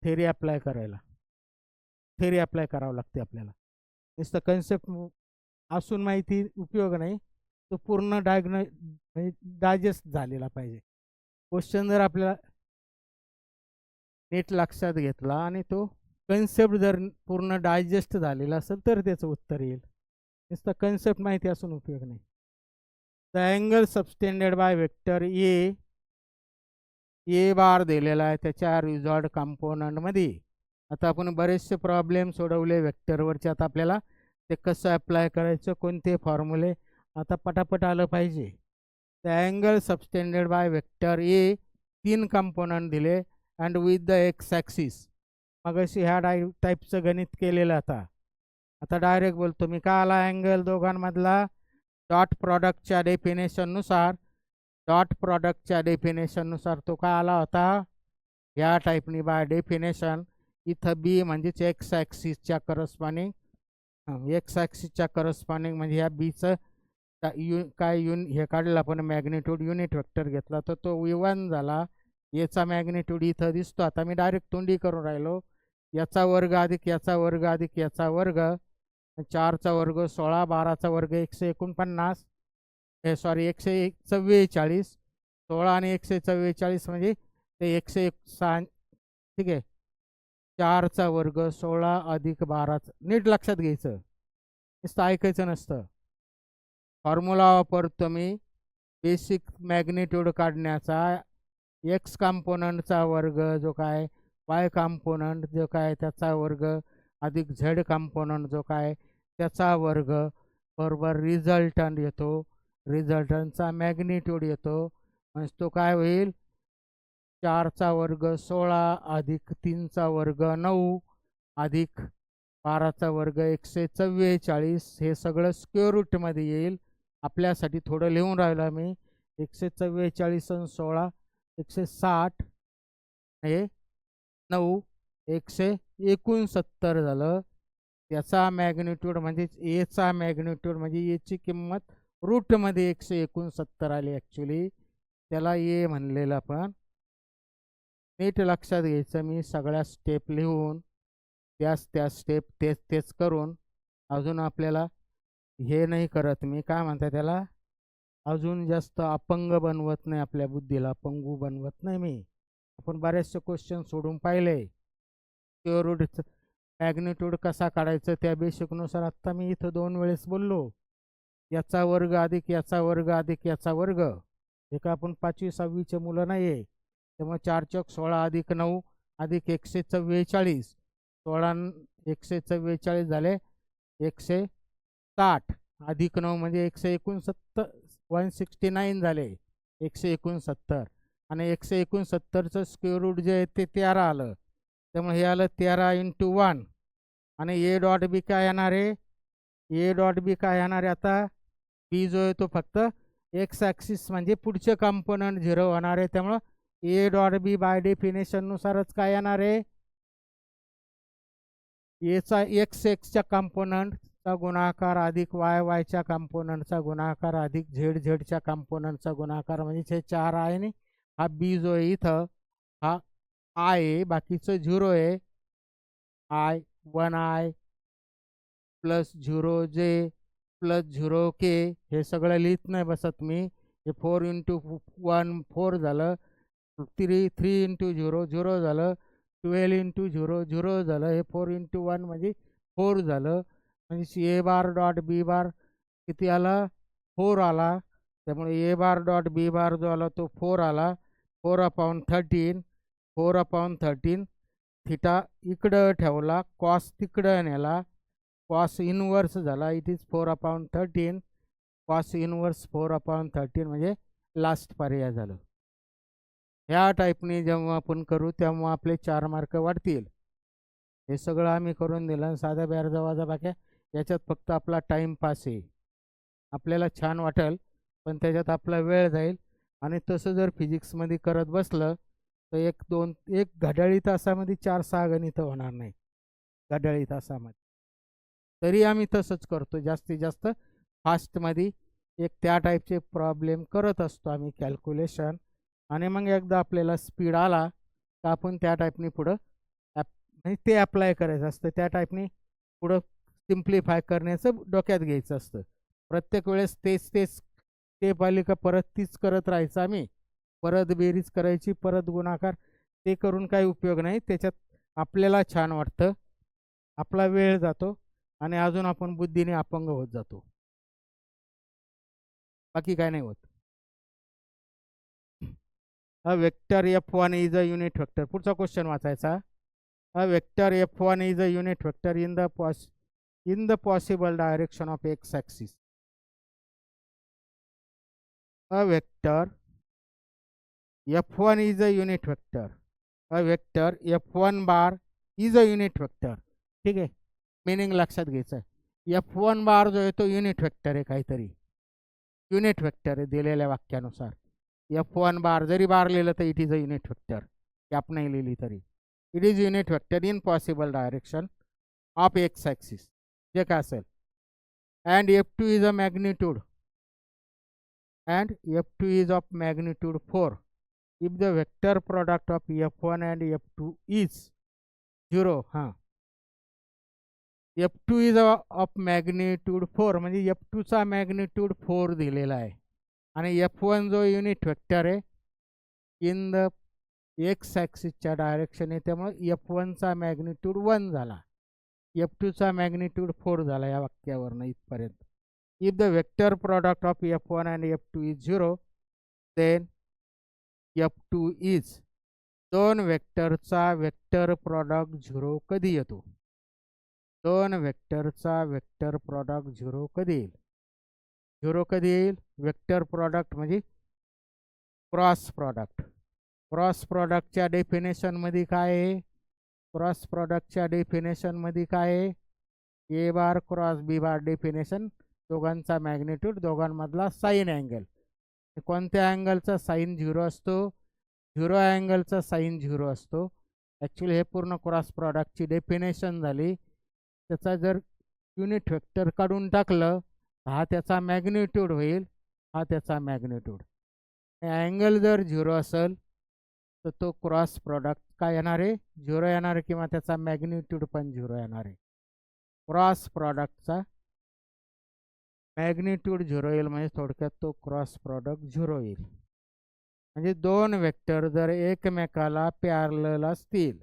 थेरी अप्लाय करायला, थेरी अप्लाय करावं लागते आपल्याला. नुसतं कन्सेप्ट असून माहिती उपयोग नाही, तो पूर्ण डायजेस्ट झालेला पाहिजे. क्वेश्चन जर आपल्याला नीट लक्षात घेतला आणि तो कन्सेप्ट जर पूर्ण डायजेस्ट झालेला असेल तर त्याचं उत्तर येईल. नुसतं कन्सेप्ट माहिती असून उपयोग नाही. The angle subtended by vector A bar दिलेला आहे त्याच्या रिझॉल्ट कंपोनंटमध्ये. आता आपण बरेचसे प्रॉब्लेम सोडवले वेक्टरवरचे. आता आपल्याला ते कसं अप्लाय करायचं, कोणते फॉर्म्युले, आता पटापट आलं पाहिजे. The angle subtended by vector A 3 component दिले and with the X axis. मग अशी ह्या टाईपचं गणित केलेलं. आता डायरेक्ट बोलतो मी. का आला अँगल दोघांमधला, डॉट प्रॉडक्टच्या डेफिनेशननुसार, डॉट प्रॉडक्टच्या डेफिनेशननुसार तो का आला होता या टाईपनी. बाय डेफिनेशन इथं बी म्हणजेच एक्स ॲक्सिसच्या करस्पॉन्डिंग, एक्स ॲक्सिसच्या करस्पॉन्डिंग म्हणजे ह्या बीचं हे काढलं आपण मॅग्निट्यूड, युनिट वेक्टर घेतला तर तो V1 झाला. याचा मॅग्निट्यूड इथं दिसतो. आता मी डायरेक्ट तोंडी करून राहिलो. याचा वर्ग अधिक याचा वर्ग अधिक याचा वर्ग, 4चा वर्ग 16, 12चा वर्ग 149, सॉरी 144, 16 आणि 144 म्हणजे ते 106. ठीक आहे, 4चा वर्ग 16 अधिक 12. नीट लक्षात घ्यायचं, नुसतं ऐकायचं नसतं. फॉर्म्युला वापरतो मी बेसिक मॅग्निट्यूड काढण्याचा. एक्स कॉम्पोनंटचा वर्ग जो काय, वाय कॉम्पोनंट जो काय त्याचा वर्ग अधिक झेड कॉम्पोनंट जो काय त्याचा वर्ग बरोबर रिझल्टंट येतो. रिझल्टंटचा मॅग्निट्यूड येतो म्हणजे तो काय होईल, 4चा वर्ग 16 अधिक 3चा वर्ग 9 अधिक 12चा वर्ग 144. हे सगळं स्क्वेअर रूटमध्ये येईल. आपल्यासाठी थोडं लिहून राहिलं मी. 144 आणि 16 160, हे 9 169 झालं. त्याचा मॅग्निट्यूड म्हणजे एचा मॅग्निट्यूड म्हणजे एची किंमत रूटमध्ये 169 आली. ॲक्च्युली त्याला ए म्हणलेलं. पण नीट लक्षात घ्यायचं, मी सगळ्या स्टेप लिहून त्या स्टेप तेच करून अजून आपल्याला हे नाही करत मी, काय म्हणतात त्याला, अजून जास्त अपंग बनवत नाही, आपल्या बुद्धीला पंगू बनवत नाही मी. आपण बरेचसे क्वेश्चन सोडून पाहिले. स्क्वेअर रूट मॅग्निट्यूड कसा काढायचं त्या बेसिकनुसार आत्ता मी इथं 2 वेळेस बोललो. याचा वर्ग अधिक याचा वर्ग अधिक याचा वर्ग. हे का आपण 5वी 6वीचे मुलं नाही आहे. त्यामुळे 4 चौक 16 अधिक 9 अधिक 144. 16 144 झाले 160 अधिक 9 म्हणजे 169 169 झाले 169. आणि 169चं स्क्वेअर रूट जे आहे ते 13 आलं. त्यामुळे हे आलं 13 × 1. आणि ए डॉट बी काय येणार आहे? ए डॉट बी काय येणार आहे आता? बी जो आहे तो फक्त एक्स ॲक्सिस म्हणजे पुढचे कंपोनंट 0 होणार आहे. त्यामुळं ए डॉट बी बाय डेफिनेशननुसारच काय येणार आहे? एचा एक्स एक्सच्या कंपोनंटचा गुणाकार अधिक वाय वायच्या कंपोनंटचा गुणाकार अधिक झेड झेडच्या कंपोनंटचा गुणाकार म्हणजे हे 4 आहे. आणि हा बी जो आहे इथं हा आय आहे, बाकीचं 0 आहे. I 1i plus 0j plus 0k हे सगळं लिहित नाही बसत मी. हे 4 × 1 4 झालं, 3 × 0 0 झालं, 12 × 0 0 झालं, हे 4 × 1 म्हणजे 4 झालं. म्हणजे ए बार डॉट बी बार किती आला? 4 आला. त्यामुळे ए बार डॉट बी बार जो आला तो 4 आला. 4/13 4/13 थिटा इकडं ठेवला, कॉस तिकडं नेला, कॉस इनवर्स झाला. इट इज 4/13 कॉस इनवर्स 4/13 म्हणजे लास्ट पर्याय झालं. ह्या टाईपने जेव्हा आपण करू तेव्हा आपले 4 मार्क वाढतील. हे सगळं आम्ही करून दिलं. साध्या बेरजवाजा बाक्या याच्यात फक्त आपला टाईमपास आहे. आपल्याला छान वाटेल पण त्याच्यात आपला वेळ जाईल. आणि तसं जर फिजिक्समध्ये करत बसलं तर 1 घड्याळी तासामध्ये 4-6 गणितं होणार नाही घड्याळी तासामध्ये. तरी आम्ही तसंच करतो, जास्तीत जास्त फास्टमध्ये एक त्या टाईपचे प्रॉब्लेम करत असतो आम्ही कॅल्क्युलेशन. आणि मग एकदा आपल्याला स्पीड आला तर आपण त्या टाईपने पुढं म्हणजे ते अप्लाय करायचं असतं. त्या टाईपने पुढं सिम्प्लिफाय करण्याचं डोक्यात घ्यायचं असतं. प्रत्येक वेळेस तेच स्टेप आली का परत तीच करत राहायचं आम्ही. परत बेरीज करायची, परत गुणाकार, ते करून काही उपयोग नाही. त्याच्यात आपल्याला छान वाटतं, आपला वेळ जातो आणि अजून आपण बुद्धीने अपंग होत जातो, बाकी काय नाही होत. A vector F1 is a unit vector. पुढचा क्वेश्चन वाचायचा. A vector F1 is a unit vector in the possible direction of x axis. A vector F1 is a unit vector. A vector F1 bar is a unit vector. ठीक आहे, meaning लक्षात घ्यायचं आहे. F1 बार जो आहे तो unit vector आहे, काहीतरी युनिट वेक्टर आहे दिलेल्या वाक्यानुसार. F1 बार जरी बार लिहिलं तर it is a unit vector. Cap नाही लिहिली तरी it is unit vector in possible direction of x axis. जे काय असेल. And F2 is a magnitude and F2 is of magnitude 4 if the vector product of F1 and F2 is 0. F2 is of magnitude 4 म्हणजे F2 चा magnitude 4 दिलेला आहे. आणि F1 जो unit vector आहे इन द एक्स ॲक्सिसच्या डायरेक्शन आहे, त्यामुळे F1 चा मॅग्निट्यूड 1 झाला, F2 चा मॅग्निट्यूड 4 झाला या वाक्यावरनं इथपर्यंत. If the vector product of F1 and F2 is 0, then F2 is. दोन वेक्टरचा वेक्टर प्रॉडक्ट 0 कधी येतो? दोन वेक्टरचा वेक्टर प्रॉडक्ट 0 कधी येईल? 0 कधी येईल? वेक्टर प्रॉडक्ट म्हणजे क्रॉस प्रॉडक्ट. क्रॉस प्रॉडक्टच्या डेफिनेशनमध्ये काय आहे? क्रॉस प्रॉडक्टच्या डेफिनेशनमध्ये काय आहे? ए बार क्रॉस बी बार डेफिनेशन, दोघांचा मॅग्निट्यूड, दोघांमधला साईन अँगल. कोणत्या अँगलचा साईन 0 असतो? 0 अँगलचा साईन 0 असतो. ॲक्च्युली हे पूर्ण क्रॉस प्रॉडक्टची डेफिनेशन झाली. त्याचा जर युनिट वेक्टर काढून टाकलं हा त्याचा मॅग्निट्यूड होईल, हा त्याचा मॅग्निट्यूड. अँगल जर 0 असेल तर तो क्रॉस प्रॉडक्ट काय येणार आहे? 0 येणार आहे, किंवा त्याचा मॅग्निट्यूड पण 0 येणार आहे. क्रॉस प्रॉडक्टचा मॅग्निट्यूड 0 येईल, म्हणजे थोडक्यात तो क्रॉस प्रॉडक्ट 0 येईल. म्हणजे दोन वेक्टर जर एकमेकाला पॅरलल असतील,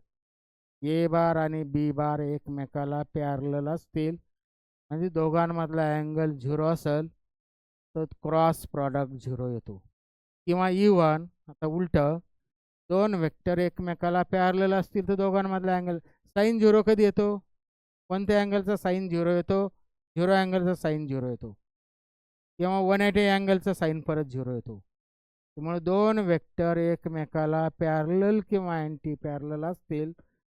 ए बार आणि बी बार एकमेकाला पॅरलल असतील, म्हणजे दोघांमधला अँगल 0 असेल तर क्रॉस प्रॉडक्ट 0 येतो. किंवा इवन आता उलट, दोन वेक्टर एकमेकाला पॅरलल असतील तर दोघांमधला अँगल साईन 0 कधी येतो? कोणत्या अँगलचा साईन 0 येतो? 0 अँगलचा साईन 0 येतो. किंवा 180 अँगलचा साईन परत 0 येतो. त्यामुळे दोन वेक्टर एकमेकाला पॅरलल किंवा अँटी पॅरलल असतील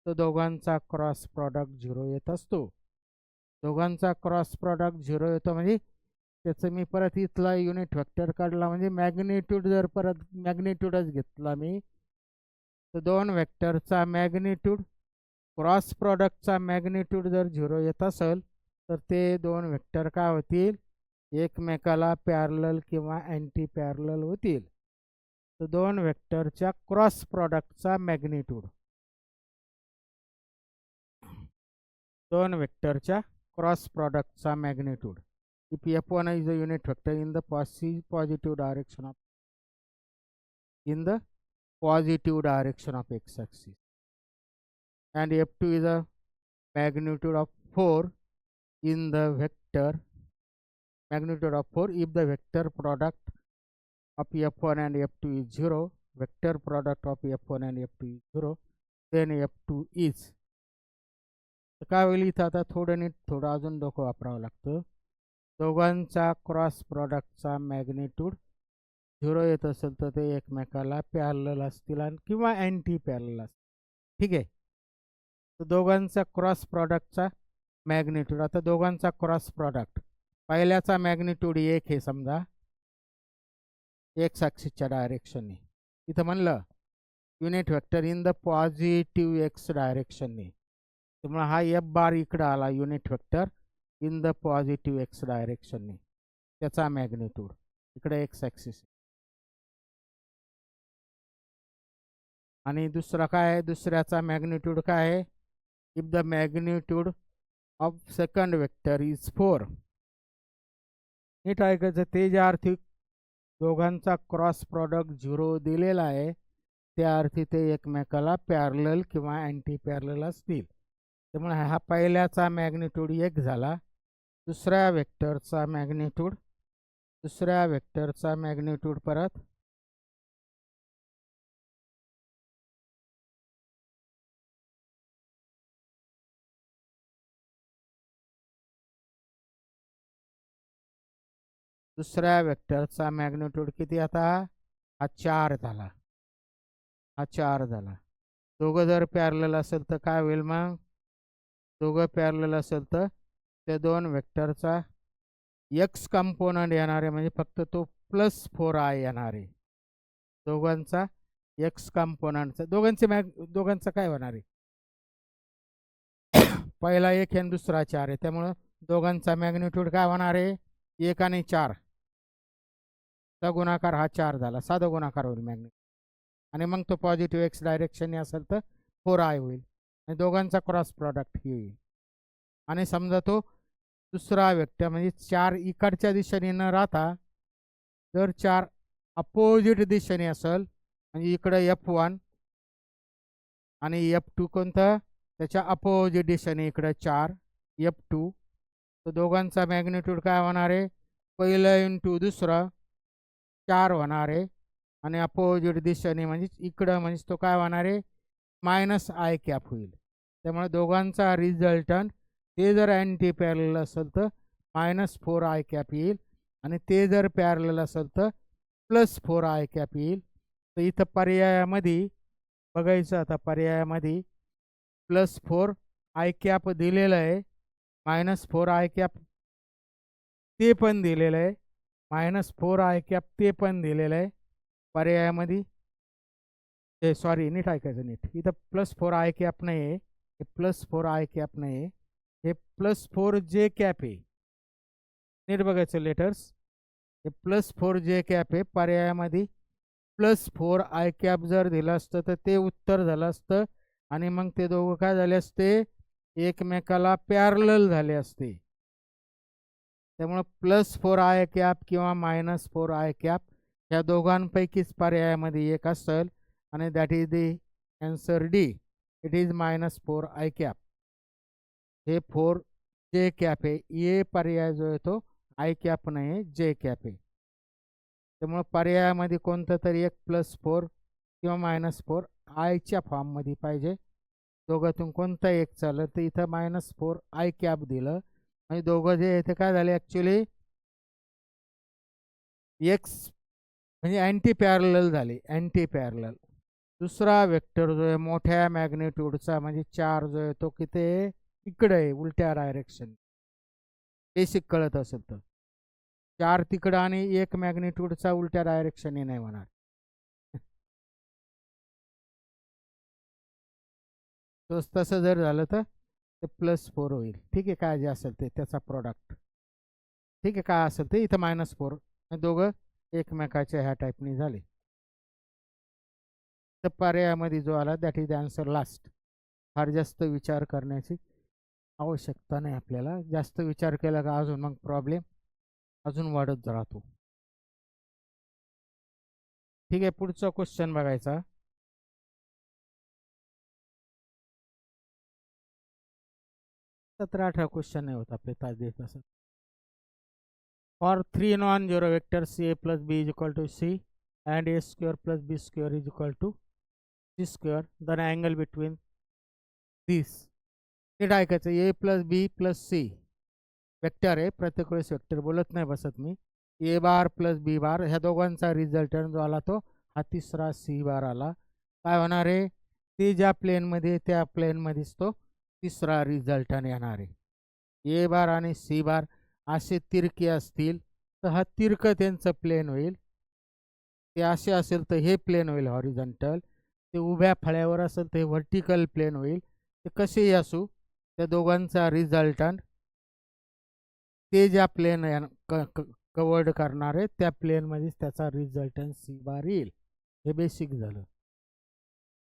तर दोघांचा क्रॉस प्रॉडक्ट 0 येत असतो. दोघांचा क्रॉस प्रॉडक्ट 0 येतो, म्हणजे त्याचं मी परत इथला युनिट वेक्टर काढला, म्हणजे मॅग्निट्यूड जर परत मॅग्निट्यूडच घेतला मी, तर दोन वेक्टरचा मॅग्निट्यूड क्रॉस प्रॉडक्टचा मॅग्निट्यूड जर 0 येत असेल तर ते दोन वेक्टर काय होतील? एकमेकाला पॅरलल किंवा अँटी पॅरलल होतील. तर दोन वेक्टरच्या क्रॉस प्रॉडक्टचा मॅग्निट्यूड, दोन वेक्टरच्या क्रॉस प्रॉडक्टचा magnitude, if f1 is a unit vector in the positive direction of x-axis, and f2 is a magnitude of 4 in the vector magnitude of 4 if the vector product of f1 and f2 is 0, vector product of f1 and f2 is 0, then f2 is. काय होईल इथं? आता थोडं अजून डोकं वापरावं लागतं. दोघांचा क्रॉस प्रॉडक्टचा मॅग्निट्यूड 0 येत असेल तर ते एकमेकाला पॅरलल असतील आणि किंवा अँटी पॅरलल असतील. ठीक आहे. तर दोघांचा क्रॉस प्रॉडक्टचा मॅग्निट्यूड, आता दोघांचा क्रॉस प्रॉडक्ट, पहिल्याचा मॅग्निट्यूड 1 हे समजा एक्स ॲक्सिसच्या डायरेक्शनने, इथं म्हणलं unit vector in the positive X डायरेक्शनने, त्यामुळे हा एफ बार इकडं आला unit vector in the positive X डायरेक्शनने, त्याचा मॅग्निट्यूड इकडे एक्स ॲक्सिस. आणि दुसरा काय आहे? दुसऱ्याचा मॅग्निट्यूड काय आहे? If the magnitude of second vector is 4. नीट ऐकायचं, ते ज्या अर्थी दोघांचा क्रॉस प्रॉडक्ट 0 दिलेला आहे त्या अर्थी ते एकमेकाला पॅरलल किंवा अँटी पॅरलल असतील. त्यामुळे हा पहिल्याचा मॅग्निट्यूड 1 झाला. दुसऱ्या वेक्टरचा मॅग्निट्यूड परत दुसऱ्या वेक्टरचा मॅग्निट्यूड किती? आता हा 4 झाला, हा 4 झाला. दोघं जर पॅरलल असेल तर काय होईल? मग दोघं पॅरलल असेल तर त्या दोन वेक्टरचा एक्स कंपोनंट येणार आहे, म्हणजे फक्त तो +4i येणार आहे. दोघांचा एक्स कंपोनंटचा दोघांचा काय होणार आहे? पहिला 1 आणि दुसरा 4 आहे, त्यामुळं दोघांचा मॅग्निट्यूड काय होणार आहे? 1 आणि 4 चा गुणाकार हा 4 झाला, साधा गुणाकार होईल मॅग्निट्यूड. आणि मग तो पॉझिटिव्ह एक्स डायरेक्शनने असेल तर 4i होईल, आणि दोघांचा क्रॉस प्रॉडक्ट होईल. आणि समजा तो दुसरा वेक्टर म्हणजे 4 इकडच्या दिशेने न राहता जर 4 अपोजिट दिशेने असेल, म्हणजे इकडे f1 आणि f2 कोणतं? त्याच्या अपोजिट दिशेने इकडे 4 f2, तर दोघांचा मॅग्निट्यूड काय होणार आहे? पहिलं इंटू दुसरं 4 होणार आहे, आणि अपोजिट दिशेने म्हणजे इकडं म्हणजे तो काय होणार आहे? -i होईल. त्यामुळे दोघांचा रिझल्टंट ते जर अँटी पॅरलल असेल तर -4i येईल, आणि ते जर पॅरलल असेल तर +4i येईल. तर इथं पर्यायामध्ये बघायचं, आता पर्यायामध्ये +4i दिलेलं आहे, -4i ते पण दिलेलं आहे, -4i ते पण दिलेलं आहे पर्यायामध्ये. सॉरी, नीट ऐकायचं नीट, इथं +4i नाही आहे, हे +4i नाही आहे, हे +4j आहे. नीट बघायचं लेटर्स, हे +4j आहे. पर्यायामध्ये +4i जर दिलं असतं तर ते उत्तर झालं असतं, आणि मग ते दोघं काय झाले असते? एकमेकाला पॅरलल झाले असते. त्यामुळं +4i किंवा -4i या दोघांपैकीच पर्यायामध्ये एक असेल आणि that is the answer D. It is -4i. हे 4j आहे. ए पर्याय जो आहे तो i नाही आहे, j आहे. त्यामुळे पर्यायामध्ये कोणतं तरी एक +4 किंवा -4 आयच्या फॉर्ममध्ये पाहिजे. दोघातून कोणता एक चाललं तर इथं -4i दिलं आणि दोघं जे आहे ते काय झाले ॲक्च्युली एक्स म्हणजे अँटी पॅरलल झाले, अँटी पॅरलल. दुसरा वेक्टर जो आहे मोठ्या मॅग्निट्यूडचा म्हणजे 4 जो आहे तो किती इकडे आहे, उलट्या डायरेक्शन. बेसिक कळत असेल तर 4 तिकडं आणि 1 मॅग्निट्यूडचा उलट्या डायरेक्शनने नाही होणार. तसं जर झालं तर ते +4 होईल. ठीक आहे, काय जे असेल ते त्याचा प्रोडक्ट. ठीक आहे, काय असेल ते इथं -4 दोघं एकमेकाच्या ह्या टाईपनी झाले. तर पर्यायामध्ये जो आला that is the answer last. फार जास्त विचार करण्याची आवश्यकता नाही आपल्याला. जास्त विचार केला का अजून मग प्रॉब्लेम अजून वाढत राहतो. ठीक आहे, पुढचा क्वेश्चन बघायचा. 17-18 क्वेश्चन नाही होत आपले तास देत असं. For 3 non-zero vectors a plus b is equal to c and a square plus b square is equal to c square, then angle between these. नीट ऐकायचं, a plus b plus c vector आहे. प्रत्येक वेळेस vector बोलत नाही बसत मी. a bar plus b बार ह्या दोघांचा resultant जो आला तो हा तिसरा c बार आला. काय होणार आहे, ते ज्या प्लेनमध्ये त्या प्लेनमध्येच तो तिसरा रिझल्टंट येणार आहे. a बार आणि c बार असे तिरके असतील तर हा तिरक त्यांचं प्लेन होईल. ते असे असेल तर हे प्लेन होईल हॉरिझॉन्टल. ते उभ्या फळ्यावर असेल तर हे व्हर्टिकल प्लेन होईल. ते कसेही असू त्या दोघांचा रिझल्टंट ते ज्या प्लेन कवर्ड करणार आहे त्या प्लेनमध्येच त्याचा रिझल्टंट सी बार येईल. हे बेसिक झालं.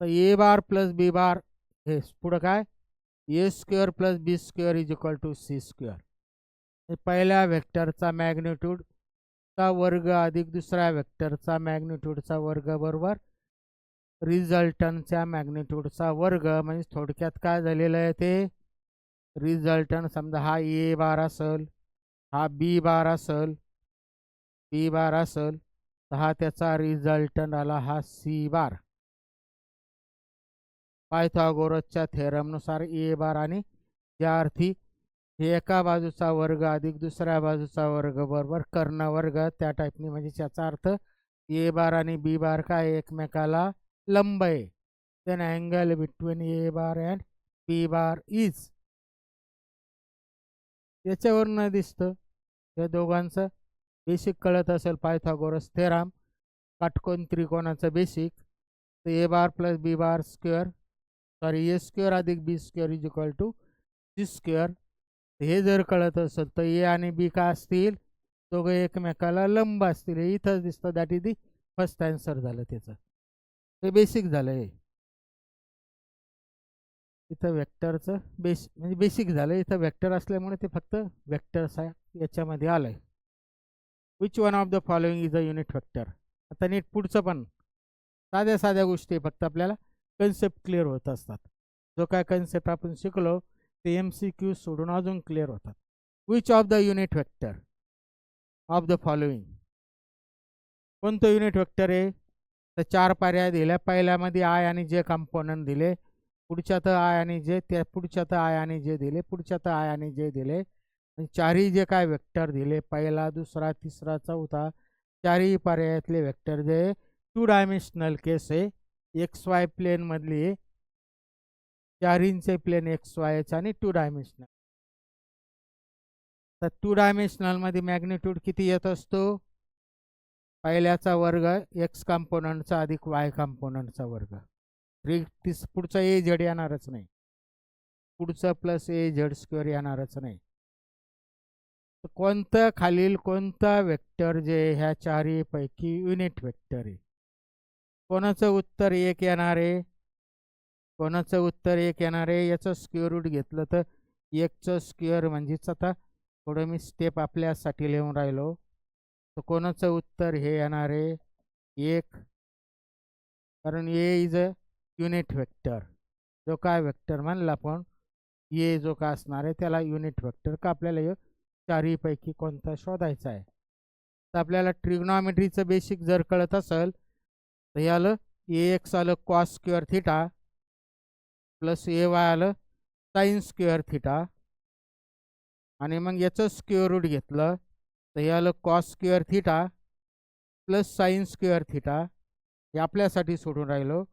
तर ए बार प्लस बी बार हे पुढं काय A square plus B square is equal to C square. पहिल्या वेक्टरचा मॅग्निट्यूडचा वर्ग अधिक दुसऱ्या वेक्टरचा मॅग्निट्यूडचा वर्ग बरोबर रिझल्टंटच्या मॅग्निट्यूडचा वर्ग. म्हणजे थोडक्यात काय झालेलं आहे ते रिझल्टंट समजा हा ए बार असेल, हा बी बार असेल, बी बार असेल तर हा त्याचा रिझल्टंट आला हा सी बार. पायथागोरसच्या थेरमनुसार ए बार आणि ज्या अर्थी हे एका बाजूचा वर्ग अधिक दुसऱ्या बाजूचा वर्ग बरोबर कर्ण वर्ग त्या टाईपनी, म्हणजे त्याचा अर्थ ए बार आणि बी बार काय एकमेकाला लंब आहे. Then angle between A bar and B bar is. याच्यावरनं दिसतं या दोघांचं बेसिक कळत असेल पायथागोरस थेरम काटकोन त्रिकोणाचं बेसिक. तर A bar plus B bar square sorry A square अधिक B square is equal to C square. हे जर कळत असेल तर ए आणि बी काय असतील दोघं एकमेकाला लंब असतील. हे इथंच दिसतं. That is the first answer झालं त्याचं. हे बेसिक झालं. हे इथं वेक्टरचं म्हणजे बेसिक झालं. इथं वेक्टर असल्यामुळे ते फक्त वेक्टर्स याच्यामध्ये आलं आहे. Which one of the following is a unit vector. आता नीट पुढचं पण साध्या साध्या गोष्टी फक्त आपल्याला कन्सेप्ट क्लिअर होत असतात. जो काय कन्सेप्ट आपण शिकलो ते MCQ सोडून अजून क्लिअर होतात. Which of the unit vector of the following. कोणतं युनिट वेक्टर आहे तर 4 पर्याय दिल्या. पहिल्यामध्ये आय आणि जे कंपोनंट दिले, पुढच्यात आय आणि जे, त्या पुढच्यात आय आणि जे दिले, पुढच्यात आय आणि जे दिले. चारही जे काय वेक्टर दिले पहिला दुसरा तिसरा चौथा चारही पर्यायातले वेक्टर जे 2 डायमेन्शनल केस आहे. XY प्लेन मधली चारहींचे प्लेन XY आणि 2 डायमेन्शनल. तर 2 डायमेन्शनल मध्ये मॅग्निट्यूड किती येत असतो पहिल्याचा वर्ग एक्स कंपोनंटचा अधिक वाय कंपोनंटचा वर्ग. पुढचा ए झेड येणारच नाही, पुढचं प्लस ए झेड स्क्वेअर येणारच नाही. कोणतं खालील कोणता वेक्टर जे ह्या चारही पैकी युनिट वेक्टर आहे. कोणाचं उत्तर 1 येणार आहे, कोणाचं उत्तर 1 येणार आहे. याचं स्क्वेअर रूट घेतलं तर 1चं स्क्वेअर म्हणजेच आता थोडं मी स्टेप आपल्यासाठी लिहून राहिलो. तर कोणाचं उत्तर हे येणार आहे 1, कारण ए इज अ युनिट वेक्टर. जो काय वेक्टर म्हणला आपण ए जो का असणार आहे त्याला युनिट वेक्टर का आपल्याला चारहीपैकी कोणता शोधायचा आहे. तर आपल्याला ट्रिग्नॉमेट्रीचं बेसिक जर कळत असेल तर हे आलं ए एक्स आलं कॉस स्क्वेअर थिटा प्लस ए वाय आलं साइन स्क्वेअर थिटा आणि मग याचं स्क्वेअर रूट घेतलं तर हे आलं cos square theta plus sign square theta. हे आपल्यासाठी सोडून राहिलो.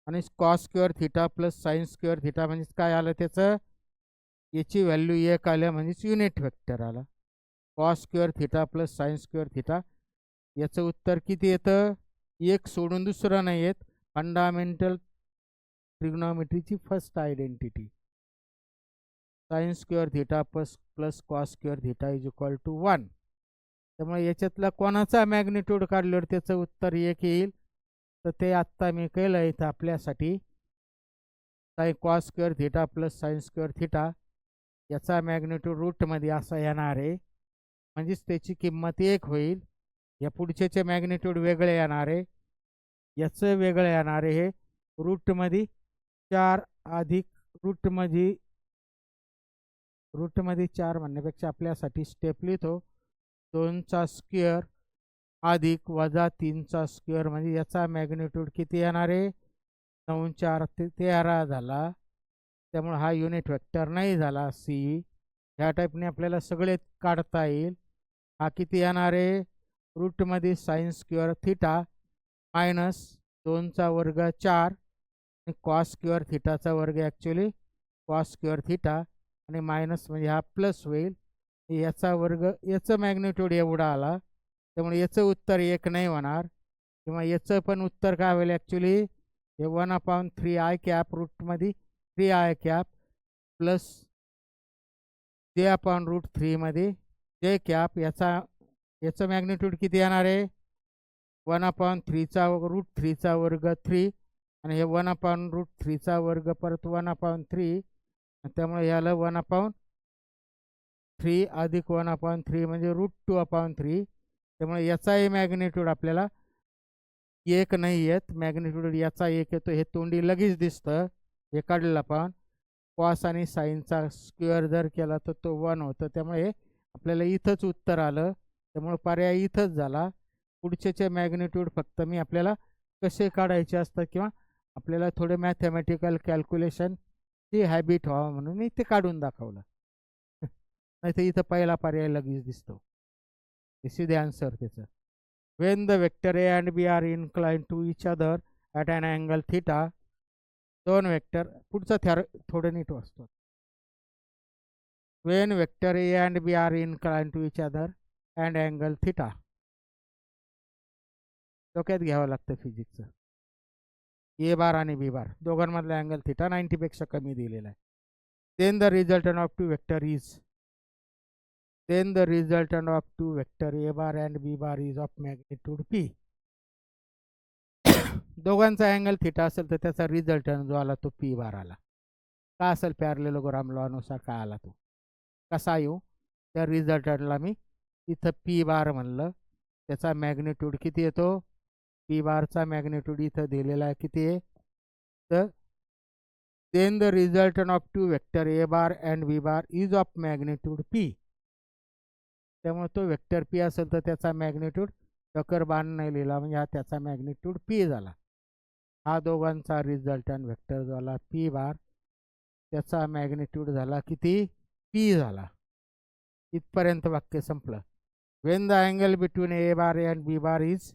आणि cos square theta plus sign square theta म्हणजे काय आलं त्याचं याची व्हॅल्यू 1 आलं म्हणजेच युनिट वेक्टर आला. Cos square theta plus sign square theta याचं उत्तर किती येतं 1 सोडून दुसरं नाही येत. फंडामेंटल ट्रिग्नॉमेट्रीची first identity sine square theta plus cos square theta is equal to 1. त्यामुळे याच्यातला कोणाचा मॅग्निट्यूड काढल्यावर त्याचं उत्तर 1 येईल. तर ते आत्ता मी केलं इथं आपल्यासाठी. Sine cos square theta plus sign square theta याचा मॅग्निट्यूड रूटमध्ये असा येणार आहे म्हणजेच त्याची किंमत 1 होईल. या पुढच्याचे मॅग्निट्यूड वेगळे येणार आहे. याचं वेगळं येणार आहे हे रूटमध्ये 4 अधिक रूटमध्ये 4 म्हणण्यापेक्षा आपल्यासाठी स्टेप लिहितो 2चा स्क्वेअर अधिक वजा 3चा स्क्वेअर म्हणजे याचा मॅग्निट्यूड किती येणार आहे 9 4 13 झाला. त्यामुळे हा युनिट वेक्टर नाही झाला सी. ह्या टाईपने आपल्याला सगळे काढता येईल. हा किती येणार आहे रूटमध्ये साइन स्क्वेअर थिटा मायनस 2चा वर्ग 4 आणि कॉस स्क्वेअर थिटाचा वर्ग ॲक्च्युली कॉस स्क्वेअर थिटा आणि मायनस म्हणजे हा प्लस होईल. याचा वर्ग याचं मॅग्निट्यूड एवढा आला. त्यामुळे याचं उत्तर 1 नाही होणार. किंवा याचं पण उत्तर काय होईल ॲक्च्युली हे 1/3 आय कॅप रूटमध्ये 3 आय कॅप प्लस j/√3 मध्ये जे कॅप याचं मॅग्निट्यूड किती येणार आहे 1/3चा √3चा वर्ग 3 आणि हे 1/√3चा वर्ग परत 1/3. त्यामुळे याला 1/3 अधिक 1/3 म्हणजे √2/3. त्यामुळे याचाही मॅग्निट्यूड आपल्याला 1 नाही येत. मॅग्निट्यूड याचा 1 येतो. हे तोंडी लगेच दिसतं. हे काढलेलं आपण कॉस आणि साईनचा स्क्वेअर जर केला तर तो 1 होतं. त्यामुळे आपल्याला इथंच उत्तर आलं. त्यामुळे पर्याय इथंच झाला. पुढचे मॅग्निट्यूड फक्त मी आपल्याला कसे काढायचे असतात किंवा आपल्याला थोडे मॅथमॅटिकल कॅल्क्युलेशनची हॅबिट व्हावं म्हणून मी ते काढून दाखवलं. नाही तर इथं पहिला पर्याय लगेच दिसतो. सीधे आन्सर त्याचं when the vector A and B are incline to each other at an angle theta. दोन वेक्टर पुढचा थोडं नीट वाचतो. When vector A and B are incline to each other and angle theta. डोक्यात घ्यावं लागतं फिजिक्सचं. ए बार आणि बी बार दोघांमधला अँगल थिटा 90पेक्षा कमी दिलेला आहे. Then the resultant of two vector is then the resultant of two vector a bar and b bar is of magnitude p. दोघांचा angle theta असेल तर त्याचा रिझल्टंट जो आला तो पी बार आला. का असेल पॅरलेलोग्राम लॉनुसार काय आला तो कसा येऊ. त्या रिझल्टंटला मी इथं पी बार म्हणलं. त्याचा मॅग्निट्यूड किती येतो पी बारचा मॅग्निट्यूड इथं दिलेला आहे किती आहे तर then the resultant of two vector a bar and b bar is of magnitude p. त्यामुळे तो वेक्टर पी असेल तर त्याचा मॅग्निट्यूड टकर बाण नाही लिहिला म्हणजे हा त्याचा मॅग्निट्यूड पी झाला. हा दोघांचा रिझल्टंट वेक्टर झाला पी बार. त्याचा मॅग्निट्यूड झाला किती पी झाला. इथपर्यंत वाक्य संपलं. When the angle between A bar and B bar is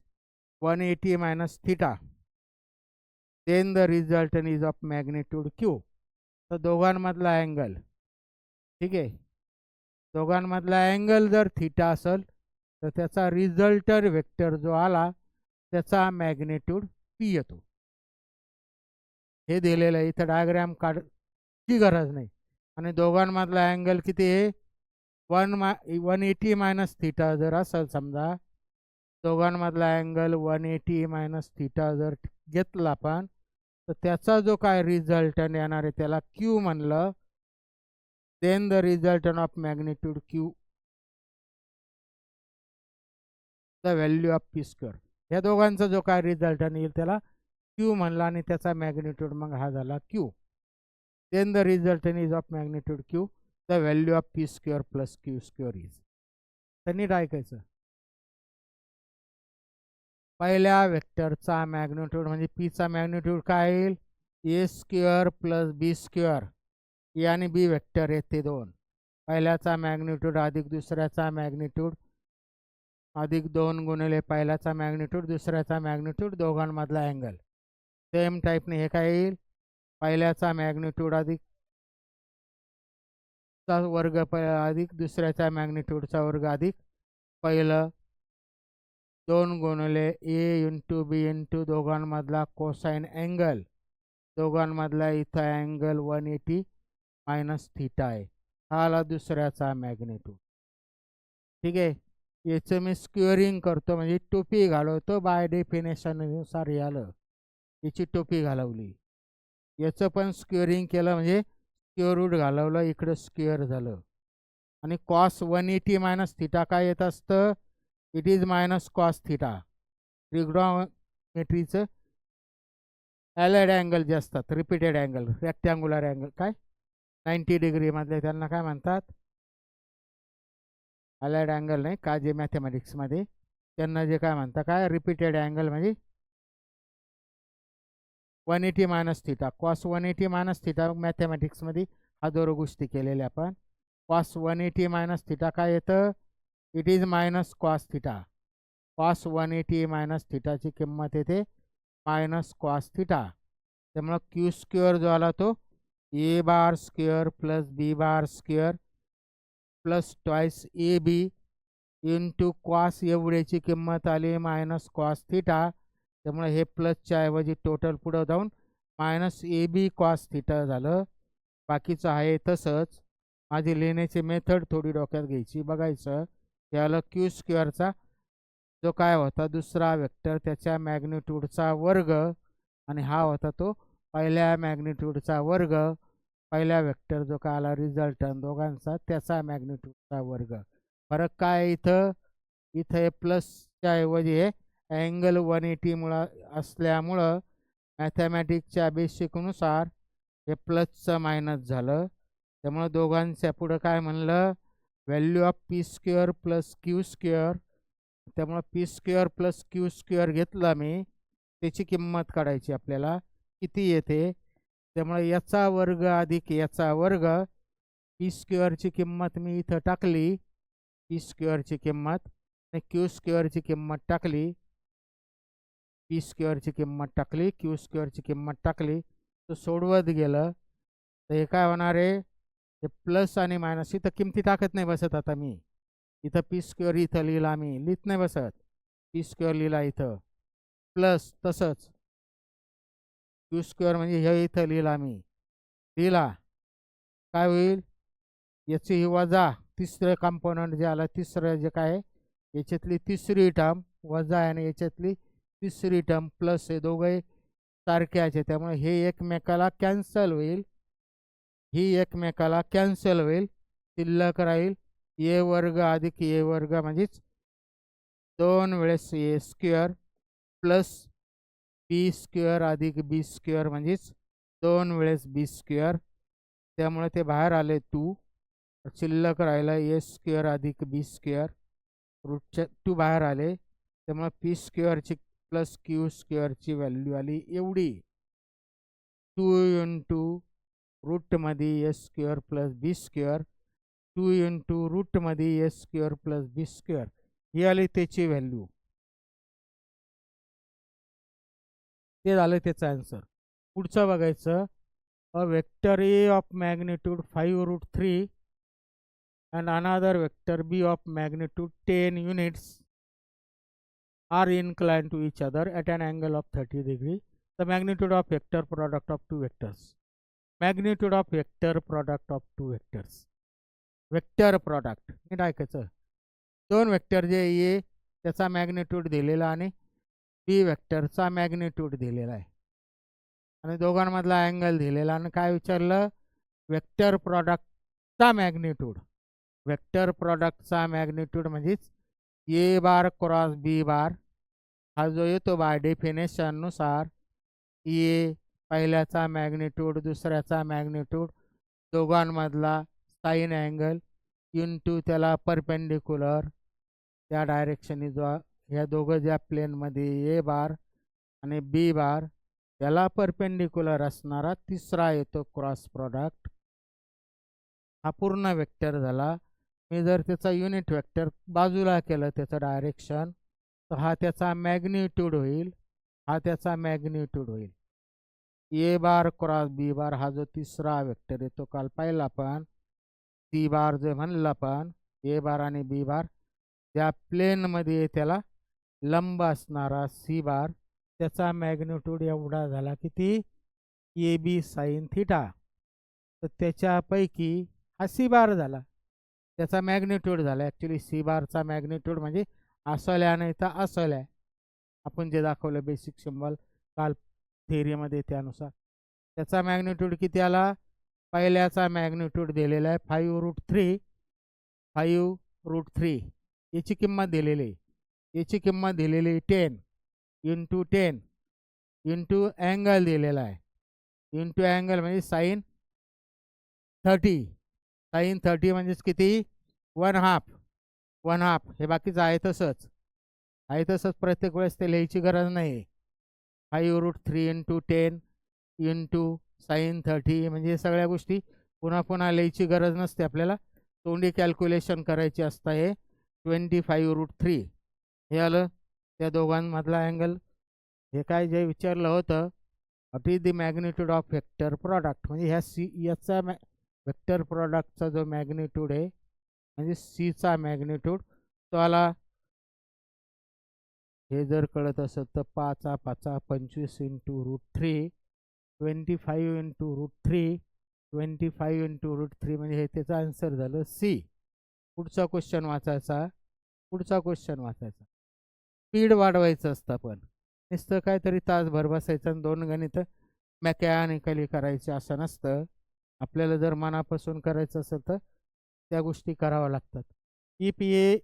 180 minus theta then the resultant is of magnitude Q. तर दोघांमधला अँगल ठीक आहे. दोघांमधला अँगल जर थिटा असेल तर त्याचा रिझल्टर वेक्टर जो आला त्याचा मॅग्निट्यूड पी येतो. हे दिलेलं आहे. इथं डायग्राम काढची गरज नाही. आणि दोघांमधला अँगल किती आहे 180 मायनस थिटा जर असेल समजा दोघांमधला अँगल 180 मायनस थिटा जर घेतला आपण तर त्याचा जो काय रिझल्टंट येणार आहे त्याला क्यू म्हणलं. then the resultant of magnitude q the value of P square. ह्या दोघांचा जो काय रिझल्टन येईल त्याला क्यू म्हणला आणि त्याचा मॅग्निट्यूड मग हा झाला Q. Then the resultant is of magnitude Q, the value of P square plus Q square is. तर नीट ऐकायचं. पहिल्या वेक्टरचा मॅग्निट्यूड म्हणजे पीचा मॅग्निट्यूड काय येईल, ए स्क्वेअर प्लस बी स्क्वेअर. ए आणि बी वेक्टर आहेत ते दोन. पहिल्याचा मॅग्निट्यूड अधिक दुसऱ्याचा मॅग्निट्यूड अधिक 2 गुणिले पहिल्याचा मॅग्निट्यूड दुसऱ्याचा मॅग्निट्यूड दोघांमधला अँगल. सेम टाईपने हे काय येईल, पहिल्याचा मॅग्निट्यूड अधिक चा वर्ग अधिक दुसऱ्याचा मॅग्निट्यूडचा वर्ग अधिक पहिलं 2 गुणिले ए इंटू बी इंटू दोघांमधला कोसाइन अँगल. दोघांमधला इथं अँगल 180 मायनस थीटा आहे. हा आला दुसऱ्याचा मॅग्निट्यूड. ठीक आहे. याचं मी स्क्वेअरिंग करतो म्हणजे टोपी घालवतो. बाय डेफिनेशननुसार आलं, याची टोपी घालवली. याचं पण स्क्वेअरिंग केलं म्हणजे स्क्वेअर रूट घालवलं, इकडं स्क्वेअर झालं. आणि कॉस 180 मायनस थीटा काय येत असतं, it is minus cos theta. ट्रिग्नॉमेट्रीचं ॲलाइड अँगल जे असतात, रिपीटेड अँगल, रेक्टँग्युलर अँगल काय 90 डिग्रीमधले त्यांना काय म्हणतात, ॲलाइड अँगल नाही का, जे मॅथमॅटिक्समध्ये त्यांना जे काय म्हणतात काय रिपीटेड अँगल म्हणजे 180 minus theta. Cos 180 minus theta मॅथमॅटिक्समध्ये हा दोन गोष्टी केलेल्या आपण. कॉस 180 मायनस थीटा काय येतं, it is minus cos theta. Cos 180 minus थीटाची किंमत येते मायनस कॉस थीटा. त्यामुळं क्यू स्क्वेअर जो आला तो A bar square plus B bar square plus twice A B into cos एवढ्याची किंमत आली मायनस कॉस थीटा. त्यामुळे हे प्लसच्या ऐवजी टोटल पुढं जाऊन minus A B cos theta झालं. बाकीचं आहे तसंच. माझी लिहिण्याची मेथड थोडी डोक्यात घ्यायची, बघायचं. याला क्यू स्क्वेअरचा जो काय होता दुसरा वेक्टर त्याच्या मॅग्निट्यूडचा वर्ग आणि हा होता तो पहिल्या मॅग्निट्यूडचा वर्ग. पहिल्या वेक्टर जो काय आला रिझल्टन दोघांचा त्याचा मॅग्निट्यूडचा वर्ग. फरक काय इथं, इथं हे प्लसच्या ऐवजी हे अँगल 180 मुळं असल्यामुळं मॅथमॅटिक्सच्या बेसिकनुसार हे प्लसचं मायनस झालं. त्यामुळं दोघांच्या पुढं काय म्हणलं, value of P square plus Q square. त्यामुळं P square plus Q square घेतला मी, त्याची किंमत काढायची आपल्याला किती येते. त्यामुळे याचा वर्ग अधिक याचा वर्ग, पी स्क्वेअरची किंमत मी इथं टाकली, पी स्क्वेअरची किंमत आणि क्यू स्क्वेअरची किंमत टाकली. पी स्क्वेअरची किंमत टाकली, क्यू स्क्वेअरची किंमत टाकली, तर सोडवत गेलं तर हे काय होणार आहे, हे प्लस आणि मायनस. इथं किमती टाकत नाही बसत. आता मी इथं पी स्क्वेअर इथं लिहिला, मी लिहित नाही बसत. पी स्क्वेअर लिहिला इथं प्लस, तसंच क्यू स्क्वेअर म्हणजे हे इथं लिहिला मी, लिहिला काय होईल, याची ही वजा तिसरं कंपोनंट जे आलं, तिसरं जे काय याच्यातली तिसरी टर्म वजा आणि याच्यातली तिसरी टर्म प्लस, हे दोघे सारख्याचे. त्यामुळे हे एकमेकाला कॅन्सल होईल, ही एकमेकाला कॅन्सल होईल. शिल्लक राहील ए वर्ग अधिक ए वर्ग म्हणजेच 2 वेळेस ए स्क्वेअर प्लस बी स्क्वेअर अधिक बी स्क्वेअर म्हणजेच 2 वेळेस बी स्क्वेअर. त्यामुळे ते बाहेर आले 2, शिल्लक राहिला ए स्क्वेअर अधिक बी स्क्वेअर. रूटच्या 2 बाहेर आले. त्यामुळे पी स्क्वेअरची प्लस क्यू स्क्वेअरची व्हॅल्यू आली एवढी, 2 इंटू रूटमध्ये ए square plus B square, 2 into रूटमध्ये ए स्क्वेअर प्लस बी स्क्वेअर, ही आली त्याची व्हॅल्यू. ते झालं त्याचं आन्सर. पुढचं बघायचं, a vector A of magnitude 5√3 and another vector b of magnitude 10 units are inclined to each other at an angle of 30 degree. The magnitude of vector product of two vectors. Magnitude of vector product of two vectors. Vector product नीट ऐकायचं. दोन vector जे ए त्याचा magnitude दिलेला आणि बी वेक्टरचा magnitude दिलेला आहे आणि दोघांमधला अँगल दिलेला आणि काय विचारलं, वेक्टर प्रॉडक्टचा मॅग्निट्यूड. वेक्टर प्रॉडक्टचा मॅग्निट्यूड म्हणजेच ए बार क्रॉस बी बार हा जो येतो बाय डेफिनेशननुसार ए पहिल्याचा मॅग्निट्यूड दुसऱ्याचा मॅग्निट्यूड दोघांमधला साईन अँगल इंटू त्याला परपेंडिक्युलर त्या डायरेक्शनने जो ह्या दोघं ज्या प्लेनमध्ये ए बार आणि बी बार त्याला परपेंडिक्युलर असणारा तिसरा येतो क्रॉस प्रॉडक्ट. हा पूर्ण वेक्टर झाला. मी जर त्याचा युनिट वेक्टर बाजूला केलं त्याचं डायरेक्शन तर हा त्याचा मॅग्निट्यूड होईल, हा त्याचा मॅग्निट्यूड होईल. ए बार क्रॉस बी बार हा जो तिसरा वेक्टर येतो काल पाहिला आपण, सी बार जो म्हणला पण ए बार आणि बी बार ज्या प्लेनमध्ये त्याला लंब असणारा सी बार त्याचा मॅग्निट्यूड एवढा झाला किती, ए बी साईन थिटा. तर त्याच्यापैकी हा सी बार झाला, त्याचा मॅग्निट्यूड झाला. ॲक्च्युली सी बारचा मॅग्निट्यूड म्हणजे असल्या नाही तर असल्या, आपण जे दाखवलं बेसिक सिम्बॉल काल थेअरीमध्ये त्यानुसार त्याचा मॅग्निट्यूड किती आला. पहिल्याचा मॅग्निट्यूड दिलेला आहे 5√3, 5√3 याची किंमत दिलेली आहे. याची किंमत दिलेली 10 इंटू 10 इंटू अँगल दिलेला आहे. इंटू अँगल म्हणजे साईन 30, साईन 30 म्हणजेच किती 1/2 हे बाकीचं आहे तसंच आहे तसंच, प्रत्येक वेळेस ते लिहायची गरज नाही. 5√3 इंटू 10 इंटू साईन 30 म्हणजे सगळ्या गोष्टी पुन्हा पुन्हा लिहायची गरज नसते आपल्याला, तोंडी कॅल्क्युलेशन करायची असतं. हे 25√3 हे आलं. त्या दोघांमधला अँगल हे काय जे विचारलं होतं, what is the magnitude of vector product, म्हणजे ह्या सी याचा वेक्टर प्रॉडक्टचा जो मॅग्निट्यूड आहे म्हणजे सीचा मॅग्निट्यूड तो आला. हे जर कळत असेल तर 5×5=25 इंटू √3, 25 इंटू √3, 25 इंटू √3 म्हणजे हे त्याचं आन्सर झालं सी. पुढचा क्वेश्चन वाचायचा, पुढचा क्वेश्चन वाचायचा. स्पीड वाढवायचं असतं, पण नुसतं काहीतरी तासभर बसायचं आणि 2 गणितं मेकॅनिकली करायचे असं नसतं. आपल्याला जर मनापासून करायचं असेल तर त्या गोष्टी कराव्या लागतात. इफ ए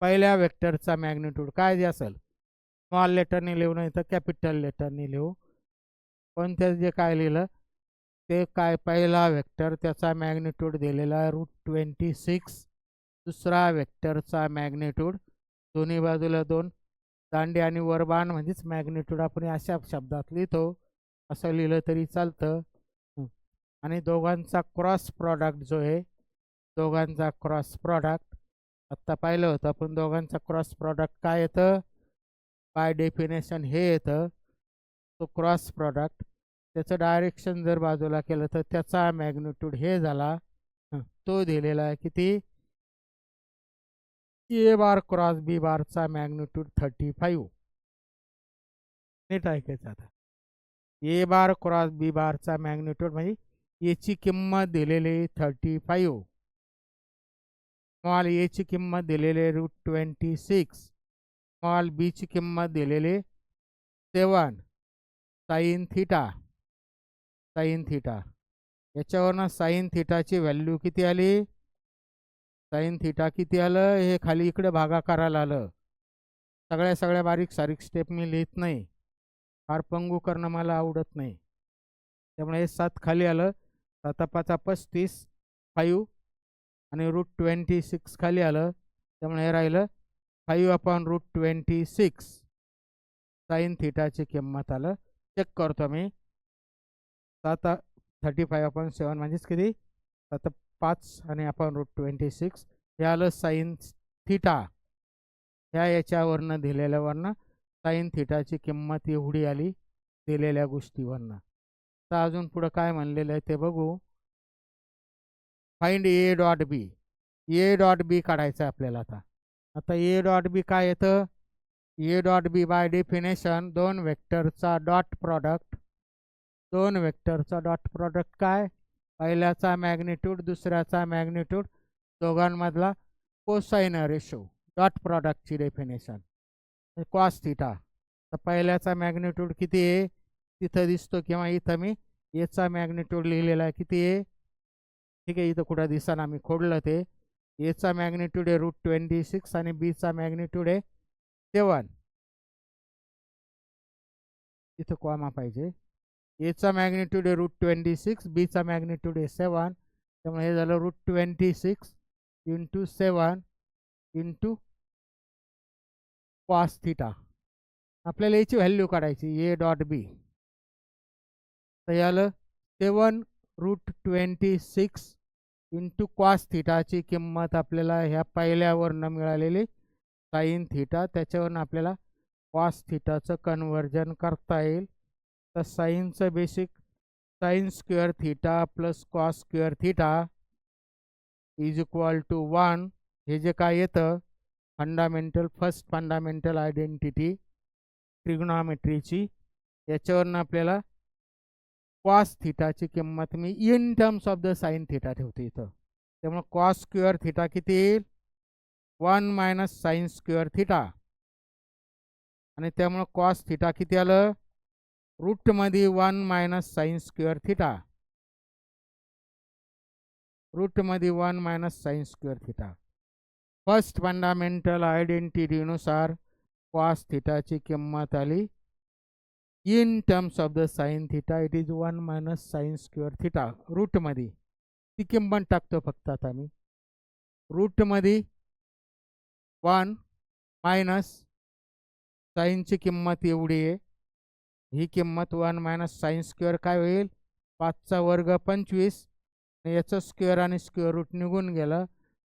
पहिल्या वेक्टरचा मॅग्निट्यूड काय जे असेल, स्मॉल लेटरने लिहू नाही तर कॅपिटल लेटरने लिहू, पण त्या जे काय लिहिलं ते काय, पहिला वेक्टर त्याचा मॅग्निट्यूड दिलेला आहे √26, दुसरा वेक्टरचा मॅग्निट्यूड दोन्ही बाजूला 2 दांडे आणि वर बाण म्हणजेच मॅग्निट्यूड आपण अशा शब्दात लिहितो, असं लिहिलं तरी चालतं. आणि दोघांचा क्रॉस प्रॉडक्ट जो आहे, दोघांचा क्रॉस प्रॉडक्ट आत्ता पाहिलं होतं आपण, दोघांचा क्रॉस प्रॉडक्ट काय येतं बाय डेफिनेशन हे येतं, तो क्रॉस प्रॉडक्ट त्याचं डायरेक्शन जर बाजूला केलं तर त्याचा मॅग्निट्यूड हे झाला, तो दिलेला आहे किती, ए बार क्रॉस बी बारचा मॅग्निट्यूड 35. नीट ऐकायचं आता. ए बार क्रॉस बी बारचा मॅग्निट्यूड म्हणजे याची किंमत दिलेली 35, स्मॉल एची किंमत दिलेली √26, स्मॉल बीची किंमत दिलेली 7 साईन थिटा, साईन थिटा. याच्यावरनं साईन थिटाची व्हॅल्यू किती आली, साईन थिटा किती आलं, हे खाली इकडे भागाकाराला आलं. सगळ्या बारीक सारीक स्टेप मी लिहित नाही, फार पंगू करणं मला आवडत नाही, त्यामुळे हे 7 खाली आलं. 7×5=35, 5 आणि √26 खाली आलं, त्यामुळे हे राहिलं 5/√26 साईन थिटाची किंमत आलं. चेक करतो मी, 35/7 म्हणजेच किती 7×5 आणि √26 हे आलं साईन थिटा. ह्या याच्यावरनं दिलेल्यावरनं साईन थिटाची किंमत एवढी आली दिलेल्या गोष्टीवरनं. तर अजून पुढं काय म्हणलेलं आहे ते बघू. Find A dot B, A dot B काढायचं आहे आपल्याला. आता ए डॉट बी काय येतं, A dot B by definition दोन वेक्टरचा डॉट प्रॉडक्ट, दोन वेक्टरचा डॉट प्रॉडक्ट काय, पहिल्याचा मॅग्निट्यूड दुसऱ्याचा मॅग्निट्यूड दोघांमधला कोसाइन रेशो, डॉट प्रॉडक्टची डेफिनेशन कॉस थिटा. तर पहिल्याचा मॅग्निट्यूड किती आहे तिथं दिसतो, किंवा इथं मी याचा मॅग्निट्यूड लिहिलेला आहे किती आहे, ठीक आहे, इथं कुठं दिसताना मी खोडलं ते. एचा मॅग्निट्यूड आहे √26 आणि बीचा मॅग्निट्यूड आहे 7. इथं कॉमा पाहिजे. एचा मॅग्निट्यूड आहे √26, बीचा मॅग्निट्यूड आहे 7. त्यामुळे हे झालं √26 × 7 × cos थिटा. आपल्याला याची व्हॅल्यू काढायची ए डॉट बी. तर याला 7 √26 × cos थिटाची किंमत आपल्याला ह्या पहिल्यावरनं मिळालेली साईन थिटा, त्याच्यावरनं आपल्याला cos थिटाचं कन्व्हर्जन करता येईल. तर साईनचं basic sine square theta plus cos square theta is equal to 1. हे जे काय येतं फर्स्ट फंडामेंटल आयडेंटिटी ट्रिग्नॉमेट्रीची, याच्यावरनं आपल्याला कॉस थिटाची किंमत मी in terms of the sine theta ठेवते इथं. त्यामुळे कॉस स्क्वेअर थिटा किती येईल 1 - साईन स्क्वेअर थिटा. आणि त्यामुळे कॉस थिटा किती आलं रूटमध्ये 1 - साईन स्क्वेअर थिटा. रूटमध्ये 1 - sine square theta. First fundamental आयडेंटिटीनुसार कॉस थिटाची किंमत आली in terms of the sine theta it is 1 - sine square theta. रूटमध्ये ती किंमत टाकतो फक्त आता मी. रूटमध्ये 1 - साईनची किंमत एवढी आहे. ही किंमत 1 - साईन स्क्वेअर काय होईल 5चा वर्ग 25. याचं स्क्वेअर आणि स्क्वेअर रूट निघून गेलं,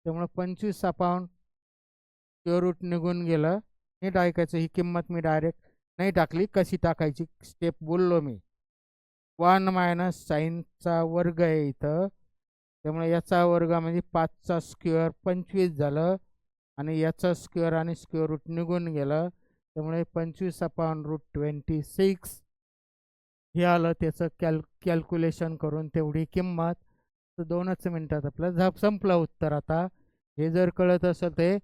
त्यामुळं 25/, स्क्वेअर रूट निघून गेलं. नीट ऐकायचं, ही किंमत मी डायरेक्ट नाही टाकली, कशी टाकायची स्टेप बोललो मी. 1 - साईनचा वर्ग आहे इथं, त्यामुळे याचा वर्ग म्हणजे 5चा स्क्वेअर 25 झालं आणि याचा स्क्वेअर आणि स्क्वेअर रूट निघून गेलं, त्यामुळे 25/√26 हे आलं. त्याचं कॅल्क्युलेशन करून तेवढी किंमत. तर 2च मिनटात आपलं संपलं उत्तर. आता हे जर कळत असेल ते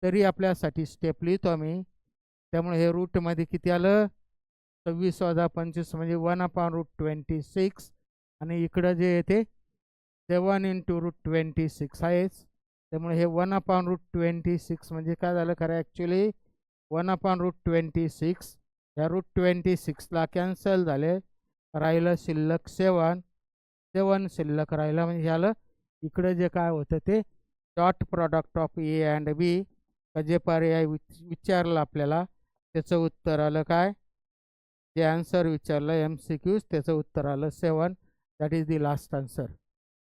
तरी आपल्यासाठी स्टेप लिहितो आम्ही. त्यामुळे हे रूटमध्ये किती आलं 26 - 25 म्हणजे 1/√26 आणि इकडं जे येते 7 × √26 आहेच. त्यामुळे हे 1/√26 म्हणजे काय झालं खरं ॲक्च्युली 1/√26. ह्या √26ला कॅन्सल झाले, राहिलं शिल्लक 7 शिल्लक राहिलं. म्हणजे झालं इकडं जे काय होतं ते dot product of A and B जे पर्याय विचारलं आपल्याला त्याचं उत्तर आलं काय, जे आन्सर विचारलं MCQ त्याचं उत्तर आलं 7. That is the last answer.